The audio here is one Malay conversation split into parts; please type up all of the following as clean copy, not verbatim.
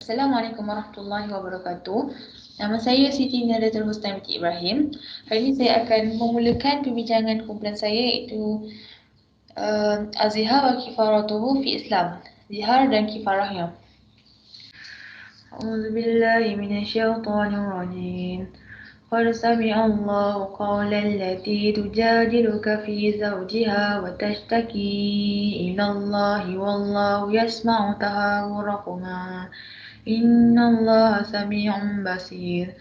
Assalamualaikum warahmatullahi wabarakatuh. Nama saya Siti Nadatul Husna binti Ibrahim. Hari ini saya akan memulakan perbincangan kumpulan saya iaitu Az-Zihar wa Kifaratuhu fi Islam. Zihar dan kifarahnya. A'udzubillahi minasyaitonir rajim. قد سمع الله قول التي تجادلك في زوجها وتشتكي إلى الله والله يسمع تهاوركما إن الله سميع بصير.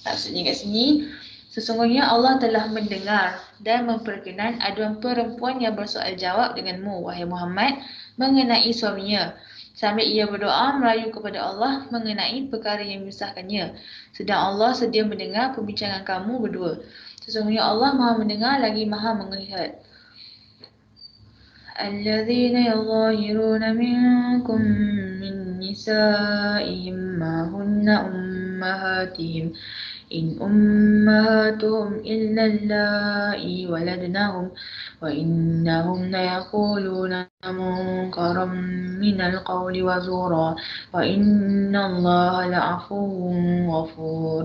Maksudnya kat sini, sesungguhnya Allah telah mendengar dan memperkenan aduan perempuan yang bersoal jawab denganmu, wahai Muhammad, mengenai suaminya. Sambil ia berdoa merayu kepada Allah mengenai perkara yang menyusahkannya. Sedang Allah sedia mendengar perbincangan kamu berdua. Sesungguhnya Allah Maha mendengar lagi Maha melihat. الذين يظاهرون منكم من نسائهم ما هن أمهاتهم إن أمهاتهم إلا اللائي ولدنهم وإنهم ليقولون منكرا من القول وزورا وإن الله لعفو غفور.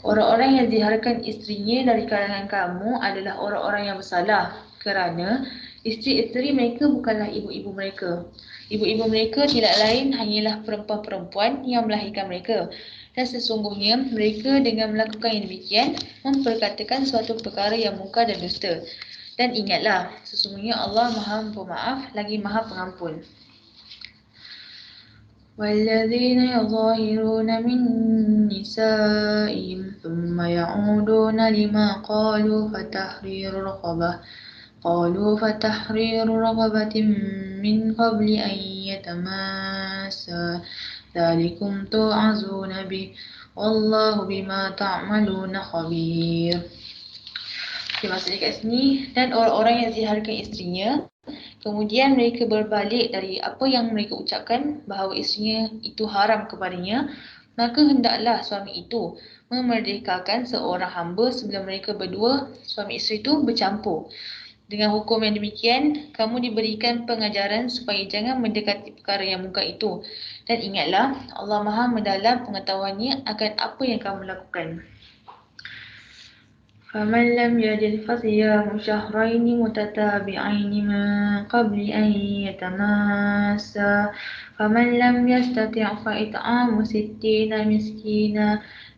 Orang-orang yang ziharkan isterinya dari kalangan kamu adalah orang-orang yang bersalah, kerana isteri-isteri mereka bukanlah ibu-ibu mereka. Ibu-ibu mereka tidak lain hanyalah perempuan-perempuan yang melahirkan mereka. Dan sesungguhnya mereka dengan melakukan yang demikian memperkatakan suatu perkara yang mungkar dan dusta. Dan ingatlah, sesungguhnya Allah Maha Pemaaf lagi Maha Pengampun. والذين يظاهرون من نسائهم ثم يعودون لما قالوا فتحرير رقبة من قبل أن يتماسا ذلكم توعظون به والله بما تعملون خبير. Okay, maksudnya kat sini, dan orang-orang yang ziharkan isterinya, kemudian mereka berbalik dari apa yang mereka ucapkan bahawa isterinya itu haram kepadanya, maka hendaklah suami itu memerdekakan seorang hamba sebelum mereka berdua, suami isteri itu bercampur. Dengan hukum yang demikian, kamu diberikan pengajaran supaya jangan mendekati perkara yang mungkar itu. Dan ingatlah, Allah Maha mendalam pengetahuannya akan apa yang kamu lakukan. فمن لم يجد فصيام شهرين متتابعين من قبل أن يتماسا فمن لم يستطع فإطعام 60 مسكينا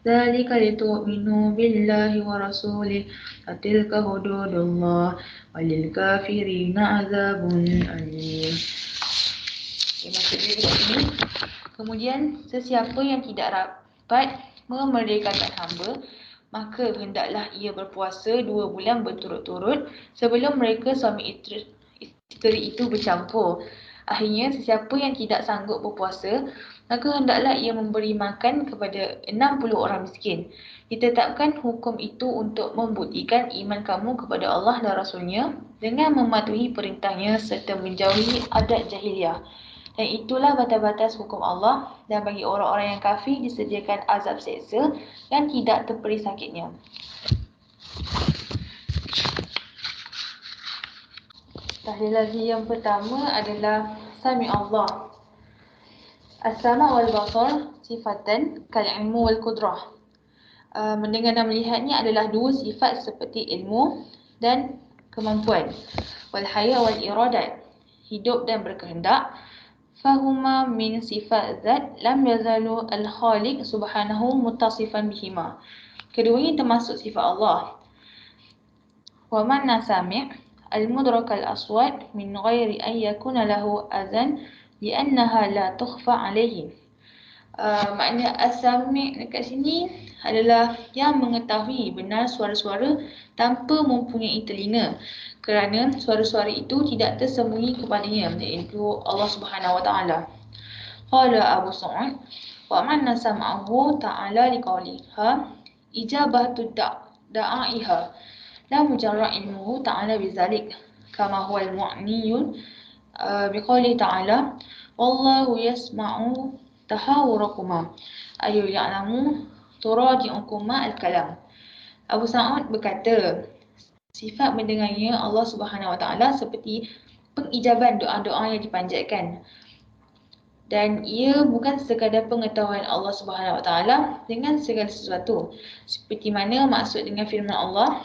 ذلك لتؤمنوا بالله ورسوله وتلك حدود الله وللكافرين عذاب أليم. Kemudian sesiapa yang tidak dapat memerdekakan hamba, maka hendaklah ia berpuasa 2 bulan berturut-turut sebelum mereka suami isteri itu bercampur. Akhirnya, sesiapa yang tidak sanggup berpuasa, maka hendaklah ia memberi makan kepada 60 orang miskin. Ditetapkan hukum itu untuk membuktikan iman kamu kepada Allah dan Rasulnya dengan mematuhi perintahnya serta menjauhi adat jahiliah. Dan itulah batas-batas hukum Allah, dan bagi orang-orang yang kafir disediakan azab seksa yang tidak terperi sakitnya. Tahlil lafzi yang pertama adalah Sami Allah. As-sama' wal basar sifatan kal-ilmu wal qudrah. Mendengar dan melihatnya adalah dua sifat seperti ilmu dan kemampuan. Wal haya wal iradat, hidup dan berkehendak. Fahuma min sifat zat lam yazalu al-khaliq subhanahu muttasifan bihima. Keduanya termasuk sifat Allah. Wa manna sami' al-mudrak al-aswat min ghairi an yakuna lahu azan li'annaha la tukhfa alayhi. Makna as-sami' dekat sini adalah yang mengetahui benar suara-suara tanpa mempunyai telinga, kerana suara-suara itu tidak tersembunyi kepadanya, iaitu Allah Subhanahu wa taala. Qala Abu Sa'id wa manna sam'ahu ta'ala liqauliha ijabatu da'iha la mujarrad ilmuhu ta'ala bizalik kama huwa al-mu'niyun biqauli ta'ala wallahu yasma'u tahawurakuma ayu ya'lamu turaji'ukuma al-kalam. Abu Sa'id berkata, sifat mendengarnya Allah Subhanahu wa taala seperti pengijaban doa-doa yang dipanjatkan. dan ia bukan sekadar pengetahuan Allah Subhanahu Wa Taala dengan segala sesuatu, seperti mana maksud dengan firman Allah,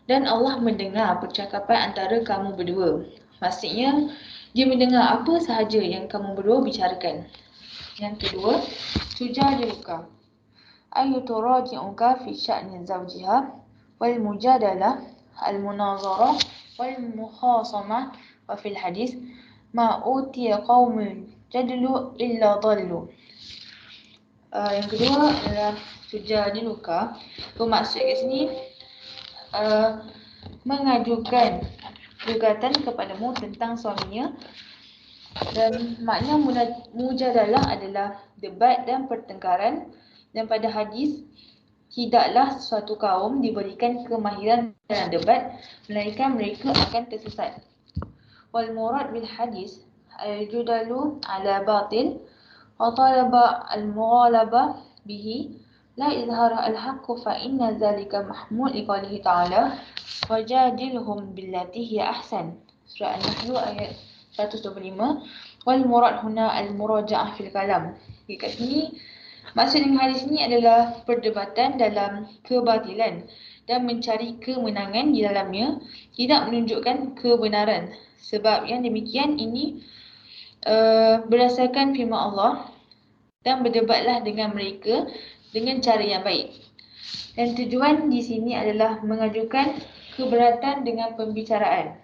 dan Allah mendengar percakapan antara kamu berdua. Maksudnya, dia mendengar apa sahaja yang kamu berdua bicarakan. Yang kedua, tujadiluka ayu turaji'uka fi sya'ni zawjiha wal mujadalah al munazarah wal mukhasamah wa fil hadis ma utiya qaumul jadlu illa dhallu. Yang kedua adalah tujadiluka. Bermaksud kat sini mengajukan gugatan kepadamu tentang suaminya, dan makna mujadalah adalah debat dan pertengkaran, dan pada hadis tidaklah suatu kaum diberikan kemahiran dalam debat melainkan mereka akan tersesat. Wal murad bil hadis al-judalu ala batil wa talaba al-mughalaba bihi la izhar al-haqq fa inna dhalika mahmul liqalihi ta'ala wajadilhum billati hiya ahsan. Surah An-Nahl ayat 125. Wal murad huna al-muraja'ah fil kalam. Kat sini maksud dengan hadis ini adalah perdebatan dalam kebatilan dan mencari kemenangan di dalamnya, tidak menunjukkan kebenaran. Sebab yang demikian ini berdasarkan firman Allah, dan berdebatlah dengan mereka dengan cara yang baik. Dan tujuan di sini adalah mengajukan keberatan dengan pembicaraan.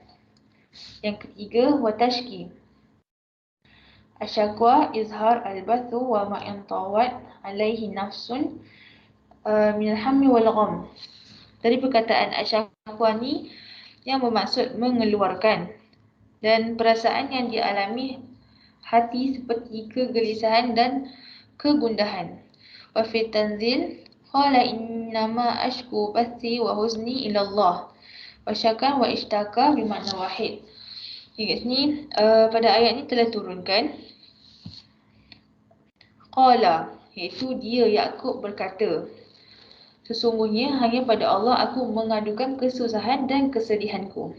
Yang ketiga, watashki. Asyakwa izhar al-bathu wa ma'intawat alaihi nafsun minal hammi wal gham. Dari perkataan asyakwa ni yang bermaksud mengeluarkan, dan perasaan yang dialami hati seperti kegelisahan dan kegundahan. Wa fi tanzil qala innama ashku bathi wa huzni ila Allah. Wa syakan wa ishtaka bermakna wahid. Kat sini pada ayat ni telah turunkan qala, iaitu dia Yaqub berkata, sesungguhnya hanya pada Allah aku mengadukan kesusahan dan kesedihanku.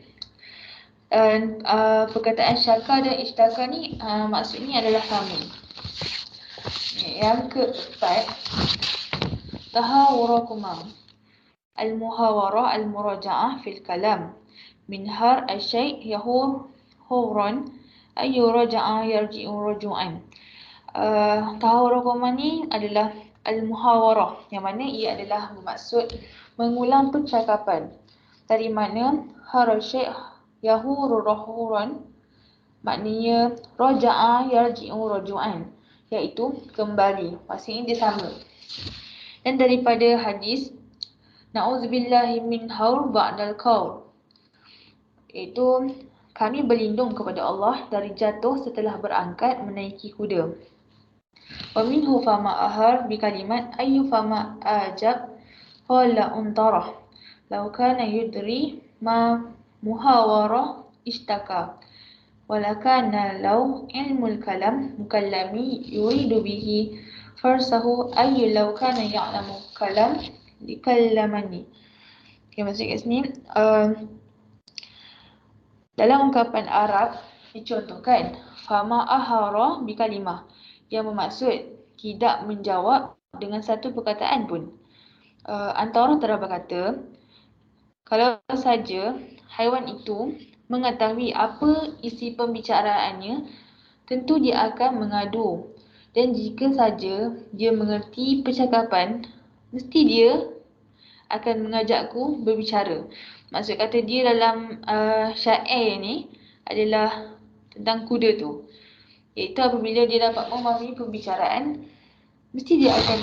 Perkataan syaka dan ishtaka ni maksudnya adalah sama. Yang keempat, tahawurakuma al-muhawarah al-muraja'ah fil kalam min har al-syai' yahu hawran ayu raja'a yarji'u raju'an. Tahawurakuma ni adalah al-muhawarah, yang mana ia adalah bermaksud mengulang percakapan. Dari mana har al-syai' yahu rahuran, maknanya raja'a yarji'u raju'an, iaitu kembali. Maksudnya dia sama. Dan daripada hadis na'udzubillahi min haur ba'dal qaul, iaitu kami berlindung kepada Allah dari jatuh setelah berangkat menaiki kuda. Wa minhu fama ahar bi kalimat ayyu fama ajab qala untarah law kana yudri ma muhawarah ishtaka walakana law ilmul kalam mukallami yuridu bihi farsahu ayyu law kana ya'lamu kalam dikallamani. Okay, maksud kat sini dalam ungkapan Arab dicontohkan fama ahara bi kalimah, yang bermaksud tidak menjawab dengan satu perkataan pun. Antara orang Arab berkata, kalau saja haiwan itu mengetahui apa isi pembicaraannya, tentu dia akan mengadu. Dan jika saja dia mengerti percakapan, mesti dia akan mengajakku berbicara. Maksud kata dia dalam syair ni adalah tentang kuda tu. Iaitu apabila dia dapat memahami pembicaraan, mesti dia akan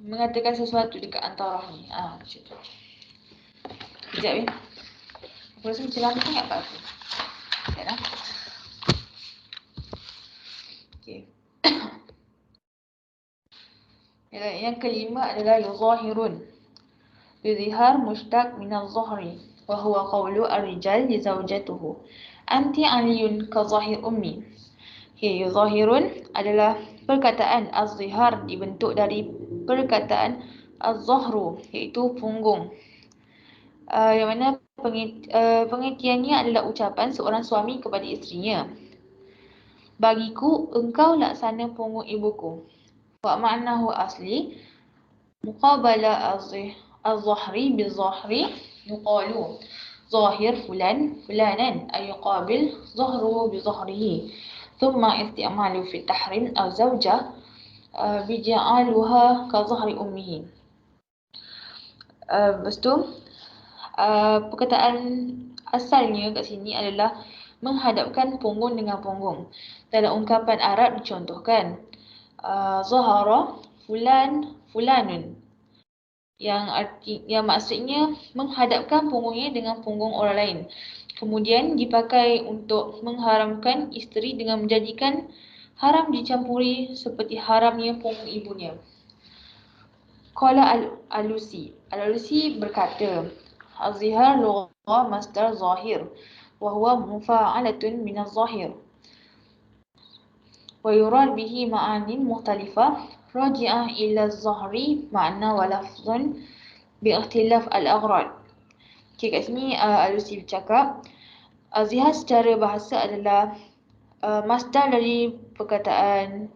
mengatakan sesuatu dekat antarah ni. Macam tu. Sekejap ya. Aku rasa macam lama sangat pak aku. Sekejap lah. Okay. Yang kelima adalah yuzahirun. Yuzhar mushtaq min az-zahri wa huwa qawlu ar-rijal li zawjatuhu anti aliyun ka zahir ummi. Okay, yuzahirun adalah perkataan az-zihar dibentuk dari perkataan az-zahru, iaitu punggung. Yang mana pengertiannya adalah ucapan seorang suami kepada isterinya. bagiku engkau laksana punggung ibuku. Wa ma'nahu asli muqabala az-zahri bil-zahri yuqalu zahir fulan fulanan ay yuqabil zahruhu bi zahrihi. Thumma isti'malu fi tahrim az-zawjah bija'aluha ka zahri ummihi. Lepas tu perkataan asalnya kat sini adalah menghadapkan punggung dengan punggung. Dalam ungkapan Arab dicontohkan zahara fulan fulanun, yang maksudnya menghadapkan punggungnya dengan punggung orang lain. Kemudian dipakai untuk mengharamkan isteri dengan menjadikan haram dicampuri seperti haramnya punggung ibunya. Qala al-Alusi. Al-Alusi berkata, az-zihar lughah masdar zahir wa huwa mufa'alatun min az-zahir. Wa yurad bihi ma'anin mukhtalifah raji'ah ila az-zahri ma'na wa lafzun bi ikhtilaf al-aghrad. Okay, kat sini Al-Alusi bercakap, az-zihar secara bahasa adalah masdar dari perkataan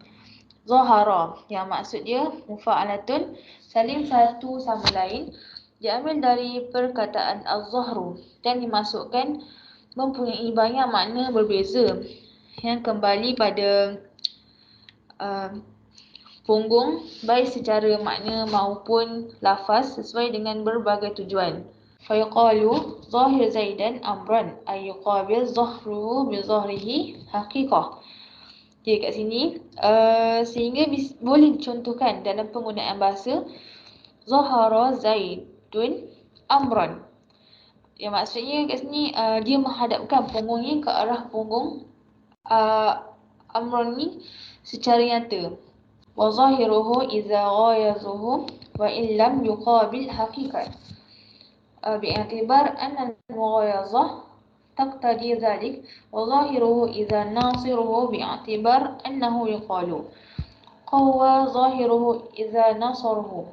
zahara, yang maksud dia mufa'alatun, saling satu sama lain, diambil dari perkataan az-zahru dan dimasukkan mempunyai banyak makna berbeza yang kembali pada punggung baik secara makna maupun lafaz sesuai dengan berbagai tujuan. Fayaqalu zahir zaidan amran ay yuqabil zahruhu bi zahrihi haqiqah. Okay, kat sini sehingga boleh dicontohkan dalam penggunaan bahasa zahara zaidun amran. Yang maksudnya kat sini dia menghadapkan punggungnya ke arah punggung amran ni secara nyata. Wa zahiruhu idza ghayazuhu wa in lam yuqabil haqiqat. Bi'atibar anna al-mughayazah taqtadi dhalik wa zahiruhu idza nasiruhu bi'atibar annahu yuqalu qawwa zahiruhu idza nasaruhu.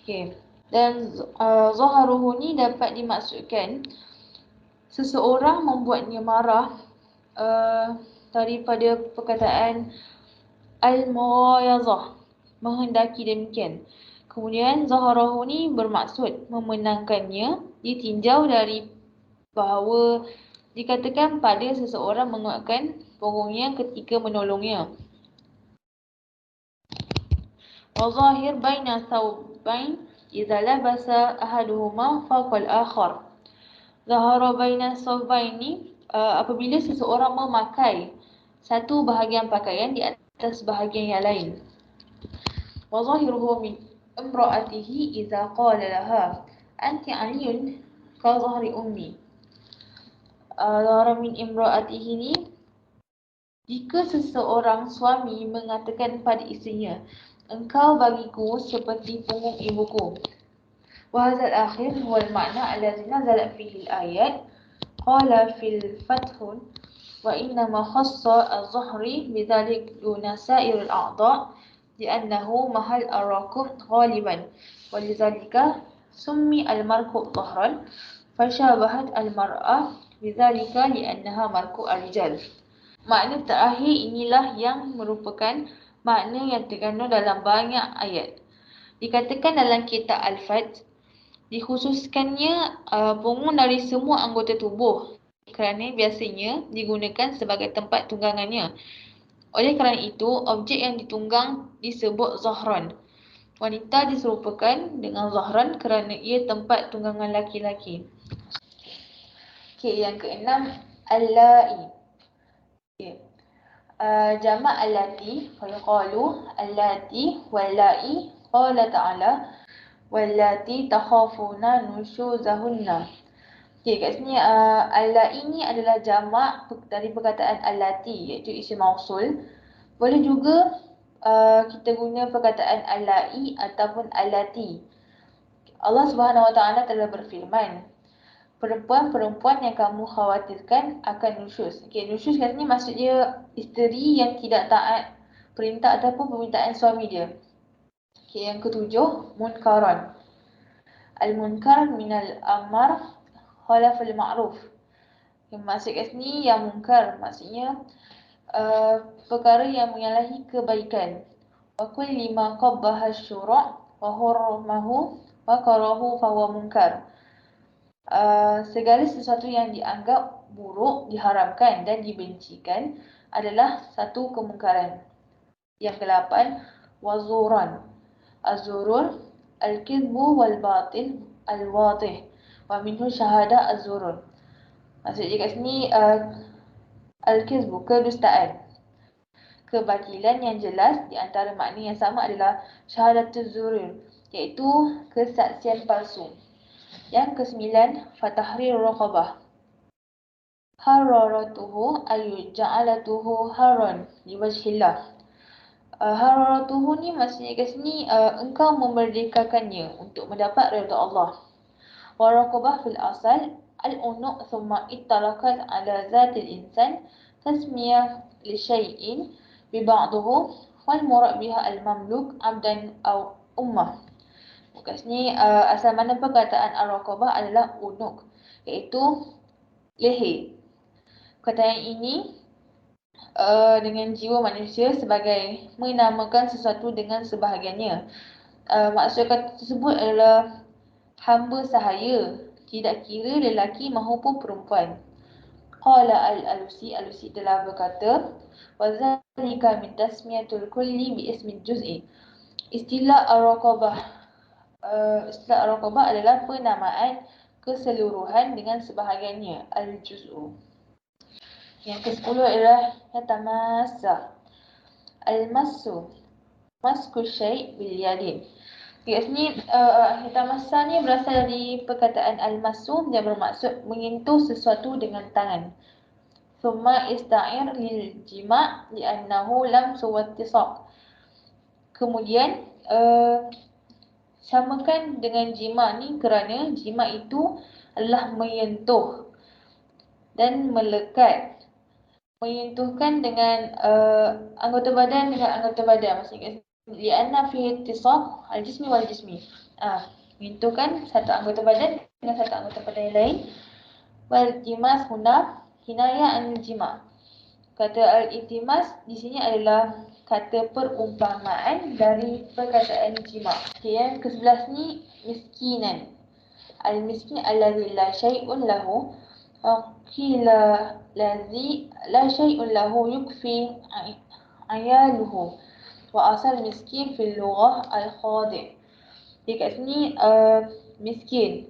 Okay. Dan zaharuhu ni dapat dimaksudkan seseorang membuatnya marah daripada perkataan al-mughayazah, menghendaki demikian. Kemudian zaharahu ni bermaksud memenangkannya, ditinjau dari bahawa dikatakan pada seseorang menguatkan punggungnya ketika menolongnya. Wa zahir baina thawbain idza labasa ahaduhuma fawqa al-akhar. Zahara baina thawbain ni apabila seseorang memakai satu bahagian pakaian di atas bahagian yang lain. Wa zahiruhu min imra'atihi idza qala laha anti 'aliyun ka zahri ummi. Zahara min imra'atihi ni jika seseorang suami mengatakan pada isterinya, engkau bagiku seperti punggung ibuku. Wa hadzal akhir huwa al-ma'na alladhi nazalat fihi al-ayat. Qala fil fathun wa inna ma khassa az-zahri bidzalik duna sa'ir al-a'dha' li'annahu mahal ar-rakub ghaliban wa lidzalika summi al-marku' dhahran fashabahat al-mar'ah bidzalika li'annaha marku' ar-rijal. Makna terakhir inilah yang merupakan makna yang terkandung dalam banyak ayat. Dikatakan dalam kitab Al-Fath, dikhususkannya punggung dari semua anggota tubuh kerana biasanya digunakan sebagai tempat tunggangannya. Oleh kerana itu, objek yang ditunggang disebut zahran. Wanita diserupakan dengan zahran kerana ia tempat tunggangan laki-laki. Okey, yang keenam, allai. Okay. Jamak allati, fayaqalu allati wallai, qala ta'ala wallati takhafuna nushuzahunna. Okay, kat sini allai ni adalah jamak dari perkataan allati, iaitu isim mausul. Boleh juga kita guna perkataan allai ataupun allati. Allah Subhanahu Wa Taala telah berfirman, perempuan-perempuan yang kamu khawatirkan akan nusyuz. Okay, nusyuz kat sini maksud dia isteri yang tidak taat perintah ataupun permintaan suami dia. Okay, yang ketujuh, munkaran. Al-munkar minal amar khalaful ma'ruf. Yang maksud kat sini yang munkar maksudnya perkara yang menyalahi kebaikan. Wa kulli ma qabbaha syura' wa hurmahu wa karahu fahuwa munkar. Segala sesuatu yang dianggap buruk, diharamkan dan dibencikan adalah satu kemungkaran. Yang ke-8, wazuran. Az-zurur al-kidbu wal-batil al-wadih wa minhu syahada az-zurur. Maksudnya kat sini al-kidbu, kedustaan. Kebatilan yang jelas di antara makna yang sama adalah syahadatuz zurur, iaitu kesaksian palsu. Yang ke-9, fatahrir raqabah. Hararatuhu ay ja'alatuhu haran liwajhillah. Hararatuhu ni maksudnya kat sini engkau memerdekakannya untuk mendapat redha Allah. Wa raqabah fil asal al-unuq thumma ittalakat ala zatil insan tasmiyah li syai'in bi ba'dahu wal murad biha al-mamluk abdan aw ummah. Kat sini asal mana perkataan ar-raqabah adalah unuq, iaitu leher. Perkataan ini dengan jiwa manusia sebagai menamakan sesuatu dengan sebahagiannya. Maksud kata tersebut adalah hamba sahaya, tidak kira lelaki maupun perempuan. Qala al-Alusi, Alusi telah berkata, wa zalika min tasmiyatul kulli bi ismil juz'i. Istilah ar-raqabah adalah penamaan keseluruhan dengan sebahagiannya, al-juz'u. Yang ke-10 adalah yatamassa. Al-massu, masku syai' bil yadin. Kat sini yatamassa ni berasal dari perkataan al-massu yang bermaksud menyentuh sesuatu dengan tangan. Thumma ista'ir lil jima' li'annahu lamsu wattisaq. Kemudian samakan dengan jima' ni kerana jima' itu adalah menyentuh dan melekat. Menyentuhkan dengan anggota badan dengan anggota badan. Maksudnya li'anna fihi ittisaq al-jismi wal jismi. Menyentuhkan satu anggota badan dengan satu anggota badan yang lain. Wal jimas huna kinaya an jima'. Kata al-iltimas di sini adalah kata perumpamaan dari perkataan jima'. Okay, yang ke-11 ni miskinan. Al-miskin alladhi la syai'un lahu qila ladzi la syai'un lahu yukfi ayaluhu wa asal miskin fil lughah al-khadi'. Kat sini miskin.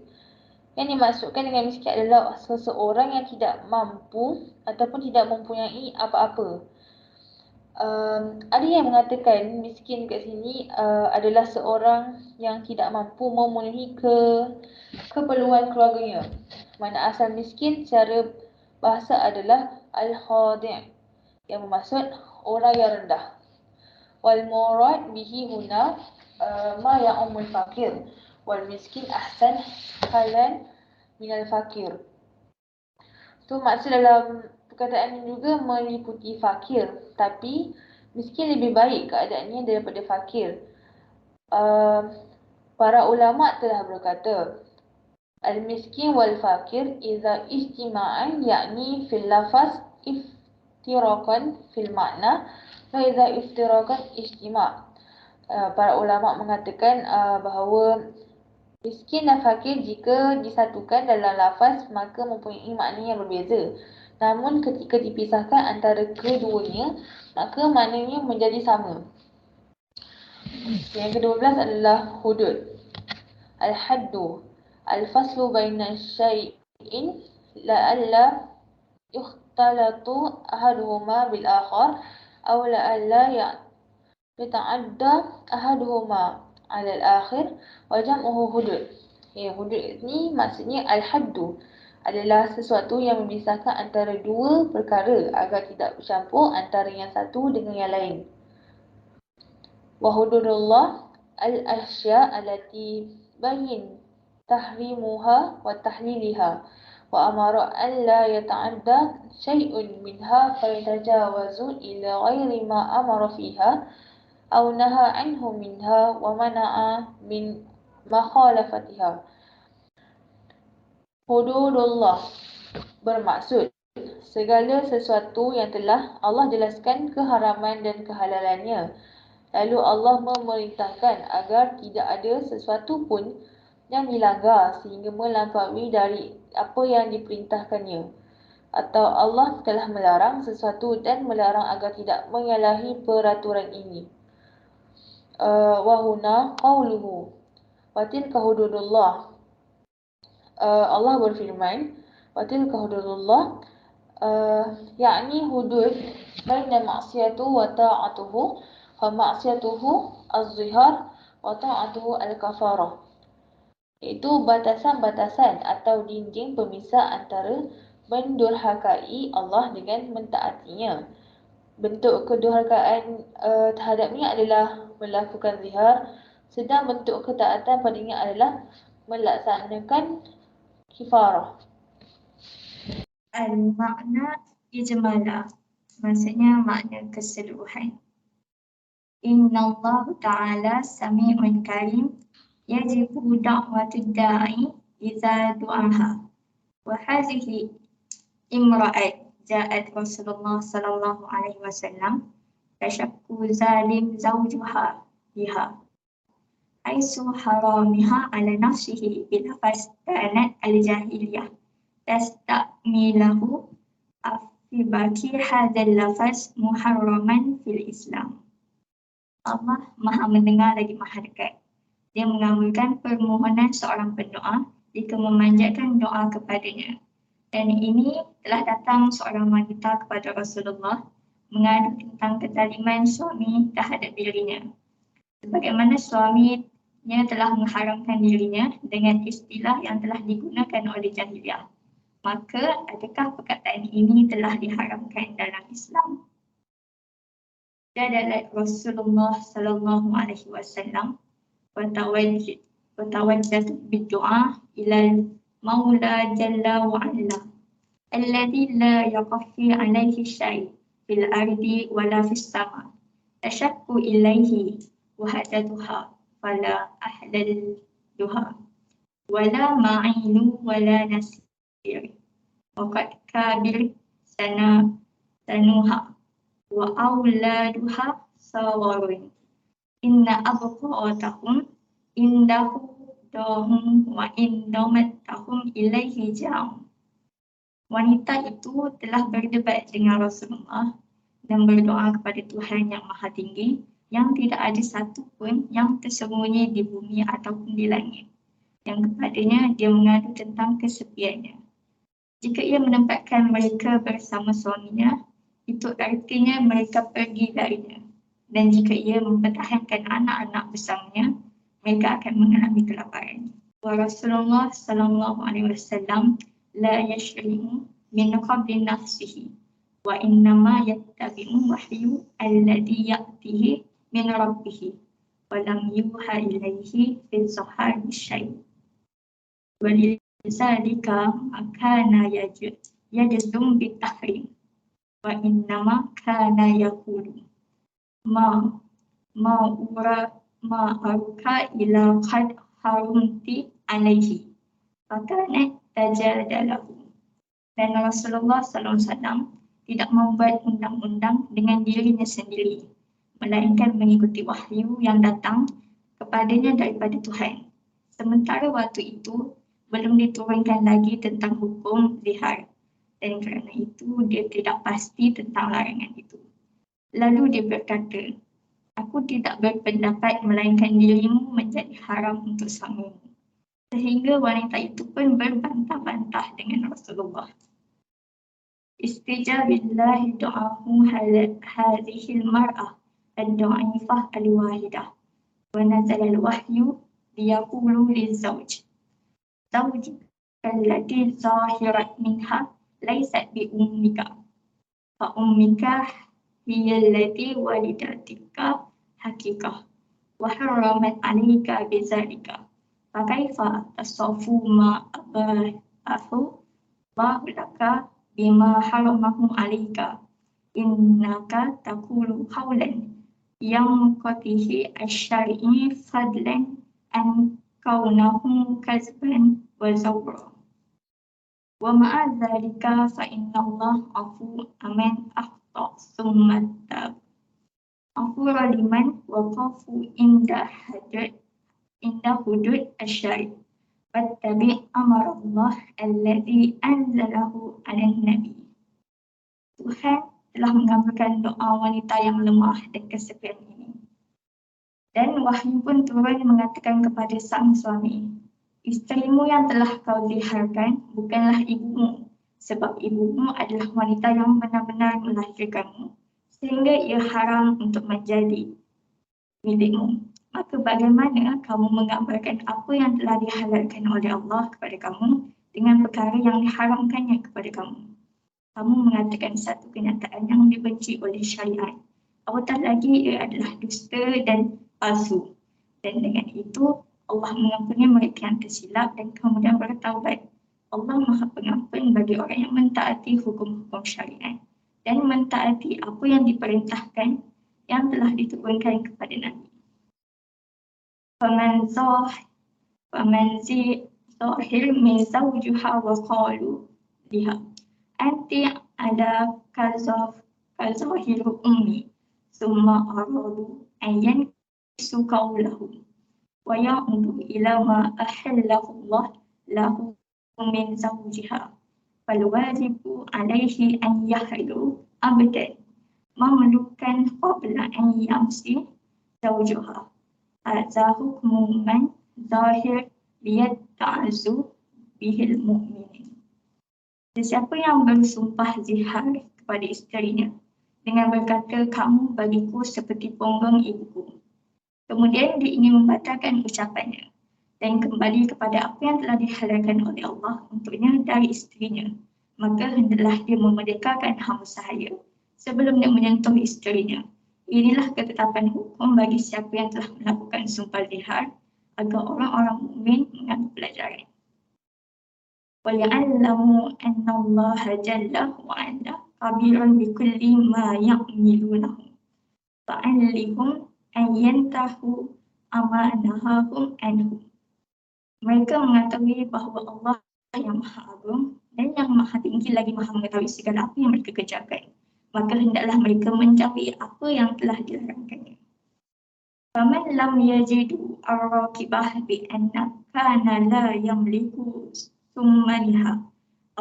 Yang dimaksudkan dengan miskin adalah seseorang yang tidak mampu ataupun tidak mempunyai apa-apa. Ada yang mengatakan miskin kat sini adalah seorang yang tidak mampu memenuhi keperluan keluarganya. Mana asal miskin secara bahasa adalah al-khadi', yang bermaksud orang yang rendah. Wal murad bihi huna ma ya'umul fakir wal miskin ahsan halan minal fakir. Tu maksud dalam perkataan ini juga meliputi fakir, tapi miskin lebih baik keadaannya daripada fakir. Para ulama telah berkata, al-miskin wal fakir idza ijtima'an yakni fil lafaz iftiraqan fil makna wa idza iftiraqan ijtima'. Para ulama mengatakan bahawa miskin dan fakir jika disatukan dalam lafaz maka mempunyai makna yang berbeza. Namun ketika dipisahkan antara keduanya maka maknanya menjadi sama. Yang ke-12 adalah hudud. Al-haddu al-faslu baina syai'in la'alla yukhtalatu ahaduhuma bil akhar aw la'alla yata'adda ahaduhuma 'ala al-akhir wa jam'uhu hudud. Hudud ni maksudnya al-haddu adalah sesuatu yang memisahkan antara dua perkara agar tidak bercampur antara yang satu dengan yang lain. Wa hududullah al-asya' allati bayin tahrimuha wa tahliliha wa amara an la yata'adda syai'un minha fa yatajawazu ila ghairi ma amara fiha aw naha anhu minha wa mana'a min makhalafatiha. Hududullah bermaksud segala sesuatu yang telah Allah jelaskan keharaman dan kehalalannya. Lalu Allah memerintahkan agar tidak ada sesuatu pun yang dilanggar sehingga melampaui dari apa yang diperintahkannya. Atau Allah telah melarang sesuatu dan melarang agar tidak menyalahi peraturan ini. Wahuna qawluhu wa tilka hududullah. Allah berfirman, wa tilka hududullah, yakni hudud baina maksiatu wa ta'atuhu, fa maksiatuhu az-zihar wa ta'atuhu al-kafarah. Itu batasan-batasan atau dinding pemisah antara mendurhakai Allah dengan mentaatinya. Bentuk kedurhakaan terhadapnya adalah melakukan zihar, sedang bentuk ketaatan padanya adalah melaksanakan kifarah. Al-makna ijmala, maksudnya makna keseluruhan. Inna Allah Ta'ala sami'un karim, yajibu da'watu da'i iza du'aha. Wa hadhihi imra'at ja'at Rasulullah sallallahu alaihi wasallam tashakku zalim zawjuha biha. Aisu haramiha ala nafsihi bilafaz kanat al-jahiliyah. Tasta'milahu afibaki hadzal lafaz muharraman fil Islam. Allah Maha mendengar lagi Maha dekat. Dia mengabulkan permohonan seorang pendoa jika memanjatkan doa kepadanya. Dan ini telah datang seorang wanita kepada Rasulullah mengadu tentang kezaliman suami terhadap dirinya. Sebagaimana suaminya telah mengharamkan dirinya dengan istilah yang telah digunakan oleh jahiliyah. Maka adakah perkataan ini telah diharamkan dalam Islam? Jadalat Rasulullah sallallahu alaihi wasallam wa tawajjat bid-du'a ilal Maula Jalla wa Ala alladhi la yaqfi alaihi syai' fil ardi wala fis sama. Tashakku ilaihi wa hadatuha fala ahlal duha wala ma'inu wala nasir. Waqad kabir sanuha wa awladuha sawarun. Inna abqa'atahum indahu dahum wa indamatahum ilaihi ja'um. Wanita itu telah berdebat dengan Rasulullah dan berdoa kepada Tuhan yang Maha Tinggi yang tidak ada satu pun yang tersembunyi di bumi ataupun di langit. Yang kepadanya dia mengadu tentang kesepiannya. Jika ia menempatkan mereka bersama suaminya, itu artinya mereka pergi darinya. Dan jika ia mempertahankan anak-anak bersamanya, mereka akan mengalami kelaparan. Wa Rasulullah sallallahu alaihi wasallam la yashri'u min qabli nafsihi wa innama yattabi'u wahyu alladhi ya'tihi min rabbih wa lam yuha ilaihi fi zahar bisyai'. Wa lidzalika kana yajzum bitahrim wa innama kana yaqulu ma aruka ila qad harumti alaihi fakanat tajadalahu. Dan Rasulullah SAW tidak membuat undang-undang dengan dirinya sendiri, melainkan mengikuti wahyu yang datang kepadanya daripada Tuhan. Sementara waktu itu belum diturunkan lagi tentang hukum zihar, dan kerana itu dia tidak pasti tentang larangan itu. Lalu dia berkata, aku tidak berpendapat melainkan dirimu menjadi haram untuk suamimu. Sehingga wanita itu pun berbantah-bantah dengan Rasulullah. Istijabillahi du'ahu hadhil mar'ah ad-du'ifah al-wahidah. Wa nazala al-wahyu liyaqulu lizawj. Zawji kallati zahirat minha laysat bi ummika. Fa ummika hiya allati walidatika hakikah. Wa haramat alika bizalika. Fakaifa tasafu ma abahu wa laka bima haramahu alika. Innaka taqulu qawlan yang qatihi asy-syar'i fadlan an kaunahu kazban wa zawra. Wa ma'a dzalika fa innallaha afuwwun aman akhta summa tab. Ghafurur liman waqafu inda hudud asyari. Wattabi' amarallah alladhi anzalahu 'alan nabi. Tuhan telah mengabulkan doa wanita yang lemah dan kesepian ini. Dan wahyu pun turun mengatakan kepada sang suami, isterimu yang telah kau liharkan bukanlah ibumu, sebab ibumu adalah wanita yang benar-benar melahirkanmu, sehingga ia haram untuk menjadi milikmu. Maka bagaimana kamu menggambarkan apa yang telah dihalalkan oleh Allah kepada kamu dengan perkara yang diharamkannya kepada kamu? Kamu mengatakan satu kenyataan yang dibenci oleh syariat. Apatah lagi ia adalah dusta dan palsu. Dan dengan itu, Allah mengampuni mereka yang tersilap dan kemudian bertaubat. Allah Maha Pengampun bagi orang yang mentaati hukum-hukum syariat dan mentaati apa yang diperintahkan yang telah diturunkan kepada Nabi. Faman zahir min zawjuha wa qalu liha anti ada kazahiru ummi summa aradu ayyan sukaulahu wa ya'udu ila ma ahallahu Allah lahu min zawjiha fal wajibu alaihi an yahlu abdan mamlukan qabla an yamsi zawjuha. Hadza hukmu man zahir liyatta'azu bihil mu'minin. Sesiapa yang bersumpah zihar kepada isterinya dengan berkata, kamu bagiku seperti punggung ibuku. Kemudian dia ingin membatalkan ucapannya dan kembali kepada apa yang telah dihalalkan oleh Allah untuknya dari isterinya. Maka hendaklah dia memerdekakan hamba sahaya sebelum dia menyentuh isterinya. Inilah ketetapan hukum bagi siapa yang telah melakukan sumpah zihar agar orang-orang mukmin mengambil pelajaran. وَيَعْلَمُوا أَنَّ اللَّهَ جَلَّ وَعَلَّا خَبِيرٌ بِكُلِّ مَا يَعْمَلُونَهُ فَعَلِّهِمْ أَنْ يَنْتَهُوا أَمَّا نَهَاهُمْ عَنْهُ. Mereka mengetahui bahawa Allah yang Maha Agung dan yang Maha Tinggi lagi Maha mengetahui segala apa yang mereka kerjakan. Maka hendaklah mereka menjauhi apa yang telah dilarangkannya. Faman lam yajidu ar-raqibah bi anna kana la yamliku summaliha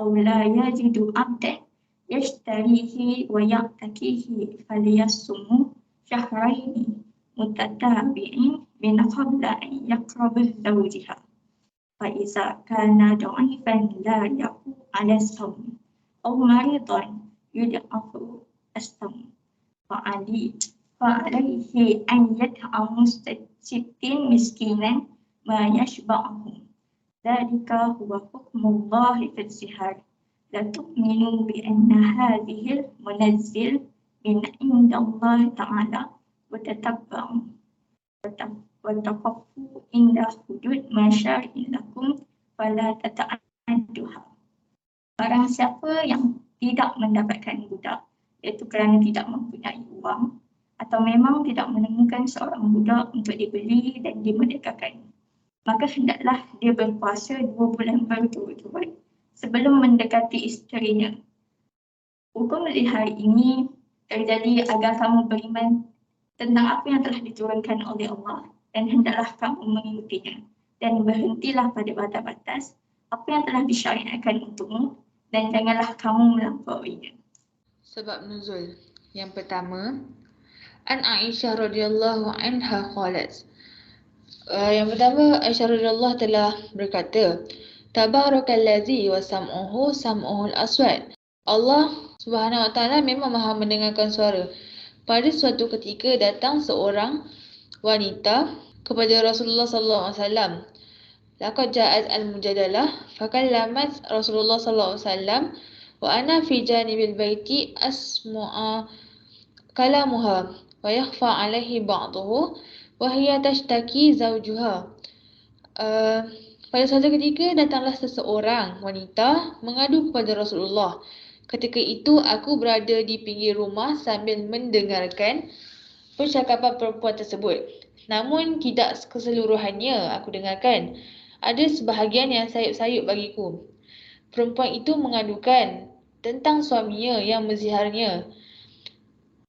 aw la yajidu abdan yashtarihi wa ya'takihi falyassumu syahraini mutatabi'in min qabla an yaqrabu zawjiha. Fa iza kana da'ifan la yaqu 'ala sawm aw maridan yud'afu as-sawm fa'alaihi an yat'amu sittin miskinan ma yashba'uhum. Dzalika huwa hukmullahi fil zihar. La tu'minu bi anna hadhil munazzil min indallahi ta'ala wa tatabba'u wa taqaffu inda hudud ma syari'a lakum fala tata'adduha. Barang siapa yang tidak mendapatkan budak, iaitu kerana tidak mempunyai uang atau memang tidak menemukan seorang budak untuk dibeli dan dimerdekakan, maka hendaklah dia berpuasa 2 bulan berturut-turut sebelum mendekati isterinya. Hukum zihar ini terjadi agar kamu beriman tentang apa yang telah diturunkan oleh Allah dan hendaklah kamu mengikutinya dan berhentilah pada batas-batas apa yang telah disyariatkan untukmu dan janganlah kamu melampauinya. Sebab nuzul. Yang pertama, An Aisyah radhiyallahu anha qalat. Yang pertama, Aisyah radhiyallahu telah berkata, Tabarakallazi wa sam'uhu al-aswad. Allah Subhanahu wa taala memang Maha mendengarkan suara. Pada suatu ketika datang seorang wanita kepada Rasulullah sallallahu alaihi wasallam. Laqad ja'at al-mujadalah fakallamat Rasulullah sallallahu alaihi wasallam wa ana fi janibil baiti asma'a kalamuha wa yakhfa alaihi ba'dahu wa hiya tashtaki zawjuha. Pada suatu ketika datanglah seseorang wanita mengadu kepada Rasulullah. Ketika itu aku berada di pinggir rumah sambil mendengarkan percakapan perempuan tersebut. Namun tidak keseluruhannya aku dengarkan. Ada sebahagian yang sayup-sayup bagiku. Perempuan itu mengadukan tentang suaminya yang menziharnya.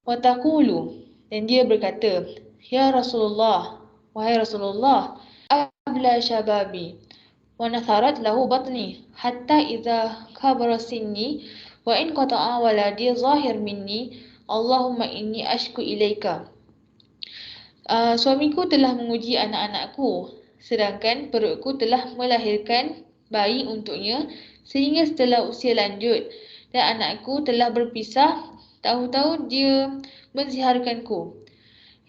Wa taqulu, dan dia berkata, Ya Rasulullah, wahai Rasulullah, abla syababi wa natharat lahu batni hatta idza kabara sinni wa in qata'a waladi zahir minni Allahumma inni ashku ilaika. Suamiku telah menguji anak-anakku, sedangkan perutku telah melahirkan bayi untuknya sehingga setelah usia lanjut dan anakku telah berpisah, tahu-tahu dia menziharkanku.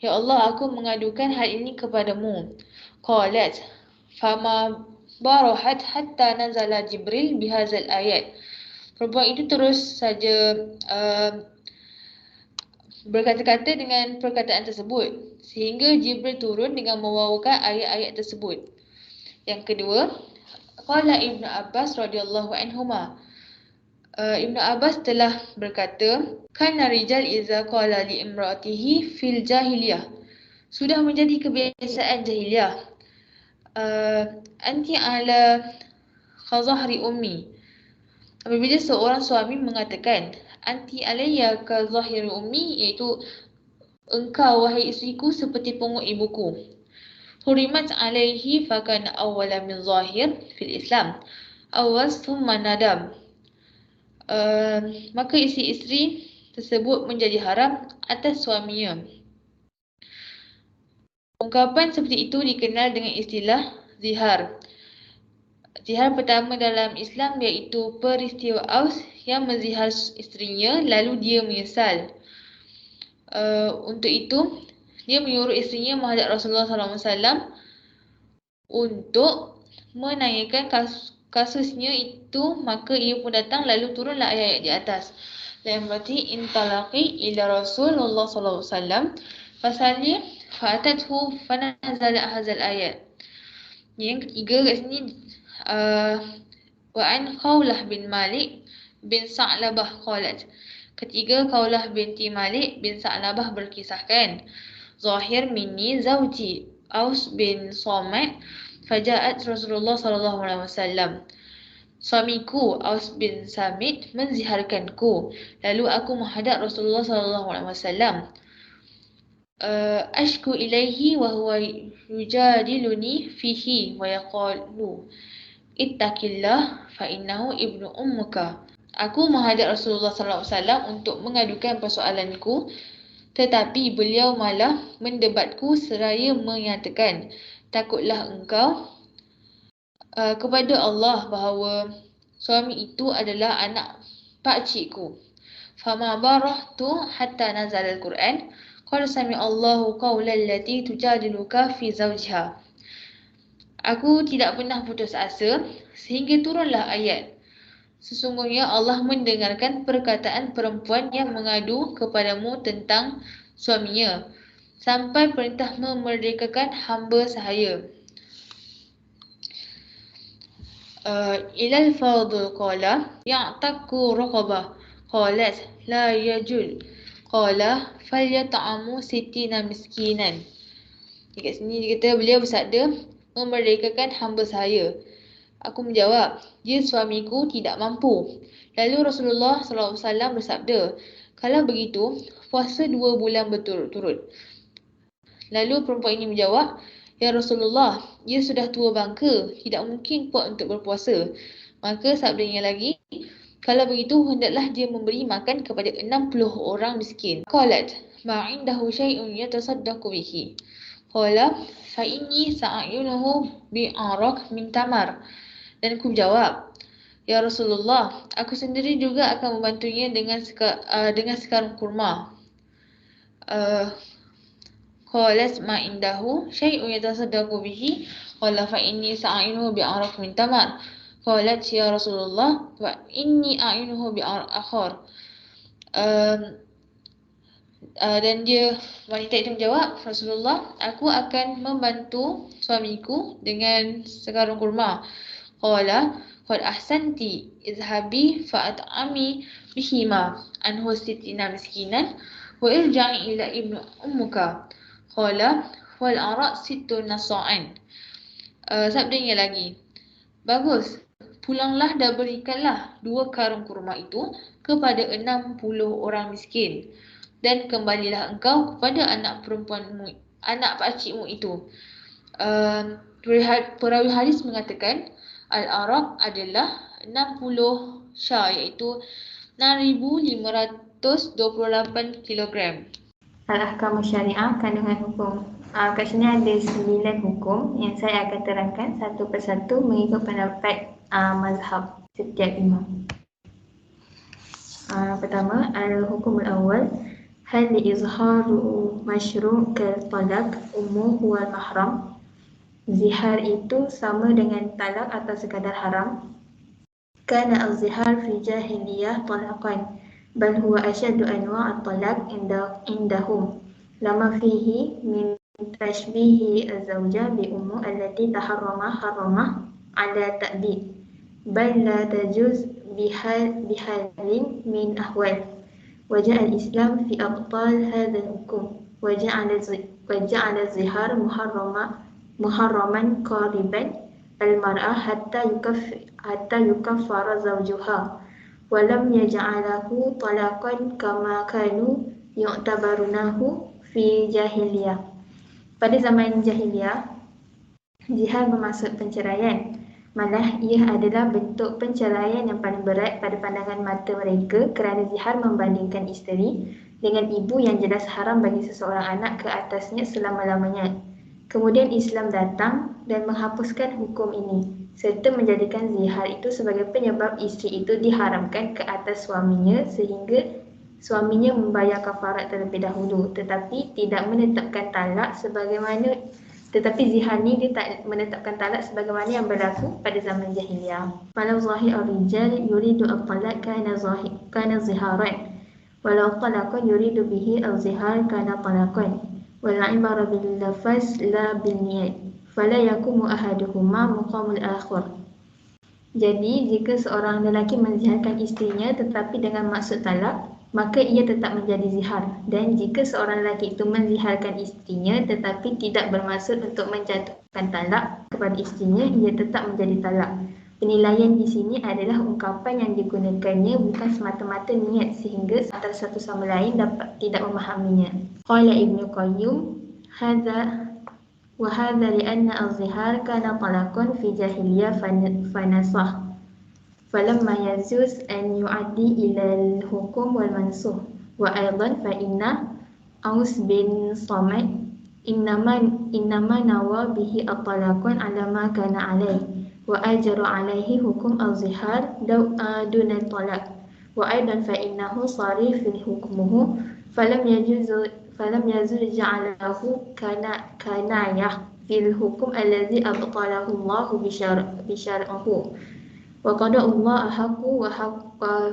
Ya Allah, aku mengadukan hal ini kepadamu. Qalat, fama barahat hatta nazala Jibril bihazal ayat. Perempuan itu terus saja berkata-kata dengan perkataan tersebut sehingga Jibril turun dengan membawakan ayat-ayat tersebut. Yang kedua, qala Ibnu Abbas radhiyallahu anhuma. Ibnu Abbas telah berkata, kana rijal iza qala li imraatihi fil jahiliyah. Sudah menjadi kebiasaan jahiliyah. Anti ala khazahri ummi. Apabila seorang suami mengatakan anti alayya ka zahiri ummi, iaitu engkau wahai isteriku seperti pungut ibuku. Hurimat alaihi fakana awwala min zahir fil Islam. Awas thumma nadam. Maka isteri-isteri tersebut menjadi haram atas suaminya. Ungkapan seperti itu dikenal dengan istilah zihar. Zihar pertama dalam Islam iaitu peristiwa Aus yang menzihar isterinya lalu dia menyesal. Untuk itu, dia menyuruh isterinya menghadap Rasulullah SAW untuk menanyakan kasusnya itu, maka ia pun datang lalu turunlah ayat-ayat di atas. Dan berarti intalaqi ila Rasulullah SAW fasalnya fa'atathu fanazala hazal ayat. Yang ketiga kat sini wa an Khawlah bin Malik bin Sa'labah qalat. Ketiga, Khawlah binti Malik bin Sa'labah berkisahkan, Zahir minni zawji Aus bin Samit faja'at Rasulullah sallallahu alaihi wasallam. Suamiku Aus bin Samit menziharkanku, lalu aku menghadap Rasulullah sallallahu alaihi wasallam. Ashku ilaihi wa huwa yujadiluni fihi wa yaqulu ittaqillah fa innahu ibnu ummuka. Aku menghadap Rasulullah SAW untuk mengadukan persoalanku, tetapi beliau malah mendebatku seraya menyatakan, takutlah engkau kepada Allah bahawa suami itu adalah anak pakcikku. Fama barahtu hatta nazal al-Quran. Qala sami Allahu qawlan lati tujadiluka fi zawjiha. Aku tidak pernah putus asa sehingga turunlah ayat. Sesungguhnya Allah mendengarkan perkataan perempuan yang mengadu kepadamu tentang suaminya sampai perintah memerdekakan hamba sahaya. Ilal fadl qala ya'taku raqabah qalat la yajul qala falyat'amu sittina miskinan. Dekat sini dia kata beliau bersabda memerdekakan hamba sahaya. Aku menjawab, dia suamiku tidak mampu. Lalu Rasulullah SAW bersabda, kalau begitu, puasa 2 bulan berturut-turut. Lalu perempuan ini menjawab, Ya Rasulullah, dia sudah tua bangka, tidak mungkin kuat untuk berpuasa. Maka sabdanya lagi, kalau begitu hendaklah dia memberi makan kepada 60 orang miskin. Qalat, ma'indahu syai'un yatasaddaqu bihi. Qala, fa'inni sa'ayunuhu bi'arak min tamar. Dan aku jawab, Ya Rasulullah, aku sendiri juga akan membantunya dengan sekarung kurma. Qalat ma indahu syai'un yatasaddaqu bihi qala fa inni sa'ainuhu bi'araq min tamar. Qalat ya Rasulullah wa inni a'inuhu bi'araq akhar. Dan dia wanita itu menjawab, Rasulullah, aku akan membantu suamiku dengan sekarung kurma. Qala qad ahsanti izhabi fa'at'ami bihima anhu sittina miskinan wa irja'i ila ibnu ummuka. Qala wal ara' sittuna sa'an. Sabdanya lagi, bagus, Pulanglah dan berikanlah 2 karung kurma itu kepada 60 orang miskin. Dan kembalilah engkau kepada anak perempuanmu, anak pakcikmu itu. Perawi hadis mengatakan Al-Araq adalah 60 syah, iaitu 6,528 kilogram. Al-Ahkam Syariah, kandungan hukum. Kat sini ada 9 hukum yang saya akan terangkan satu persatu mengikut pendapat mazhab setiap imam. Pertama, al-hukum al-awwal, hal izharu masyru' kal-talaq ummu wal mahram. Zihar itu sama dengan talak atau sekadar haram. Kana al-zihar fi jahiliyah talaqan, bal huwa asyaddu anwa' at-talaq indahum. Lama fihi min tashbihi az-zawja bi ummu allati taharrama ala ta'bid, bal la tajuz bihalin min ahwal. Waja'a al-Islam fi abtal hadha al-hukum, waja'ala az-zihar muharraman qariban al-mar'ah hatta yukaffara zawjuha, walam yaj'alahu talaqan kama kanu yu'tabarunahu fi jahiliyah. Pada zaman jahiliyah, zihar bermaksud penceraian. Malah ia adalah bentuk penceraian yang paling berat pada pandangan mata mereka, kerana zihar membandingkan isteri dengan ibu yang jelas haram bagi seseorang anak ke atasnya selama-lamanya. Kemudian Islam datang dan menghapuskan hukum ini, serta menjadikan zihar itu sebagai penyebab isteri itu diharamkan ke atas suaminya sehingga suaminya membayar kafarat terlebih dahulu, tetapi tidak menetapkan talak sebagaimana zihar ni dia tak menetapkan talak sebagaimana yang berlaku pada zaman jahiliyah. Walau zahir ar-rijal yuridu at-talaq kana ziharan, walau talaqan yuridu bihi al-zihar kana talaqan. Wal ibara bil lafaz la bil niyat, fala yakumu ahaduhuma muqamul akhar. Jadi jika seorang lelaki menziharkan isterinya tetapi dengan maksud talak, maka ia tetap menjadi zihar. Dan jika seorang lelaki itu menziharkan isterinya tetapi tidak bermaksud untuk menjatuhkan talak kepada isterinya, ia tetap menjadi talak. Penilaian di sini adalah ungkapan yang digunakannya, bukan semata-mata niat, sehingga antara satu sama lain dapat tidak memahaminya. Qala Ibnu Qayyim, hadza wa hadza li'anna az-zihar kana talaqan fi jahiliyah fanasah, falamma yazuz an yu'addi ila al-hukum wal mansukh. Wa aidan fa inna Aus bin Samad innama nawa bihi at-talaqan ala ma kana alayhi wa ajra alaihi hukum al-zihar duna talaq. Wa aidan fa innahu sarih fi hukmuhu falam yazul ja'alahu kanayah fil hukum alladhi abtalahu Allah bi syar'ihi. Wa qada Allah ahaqu wa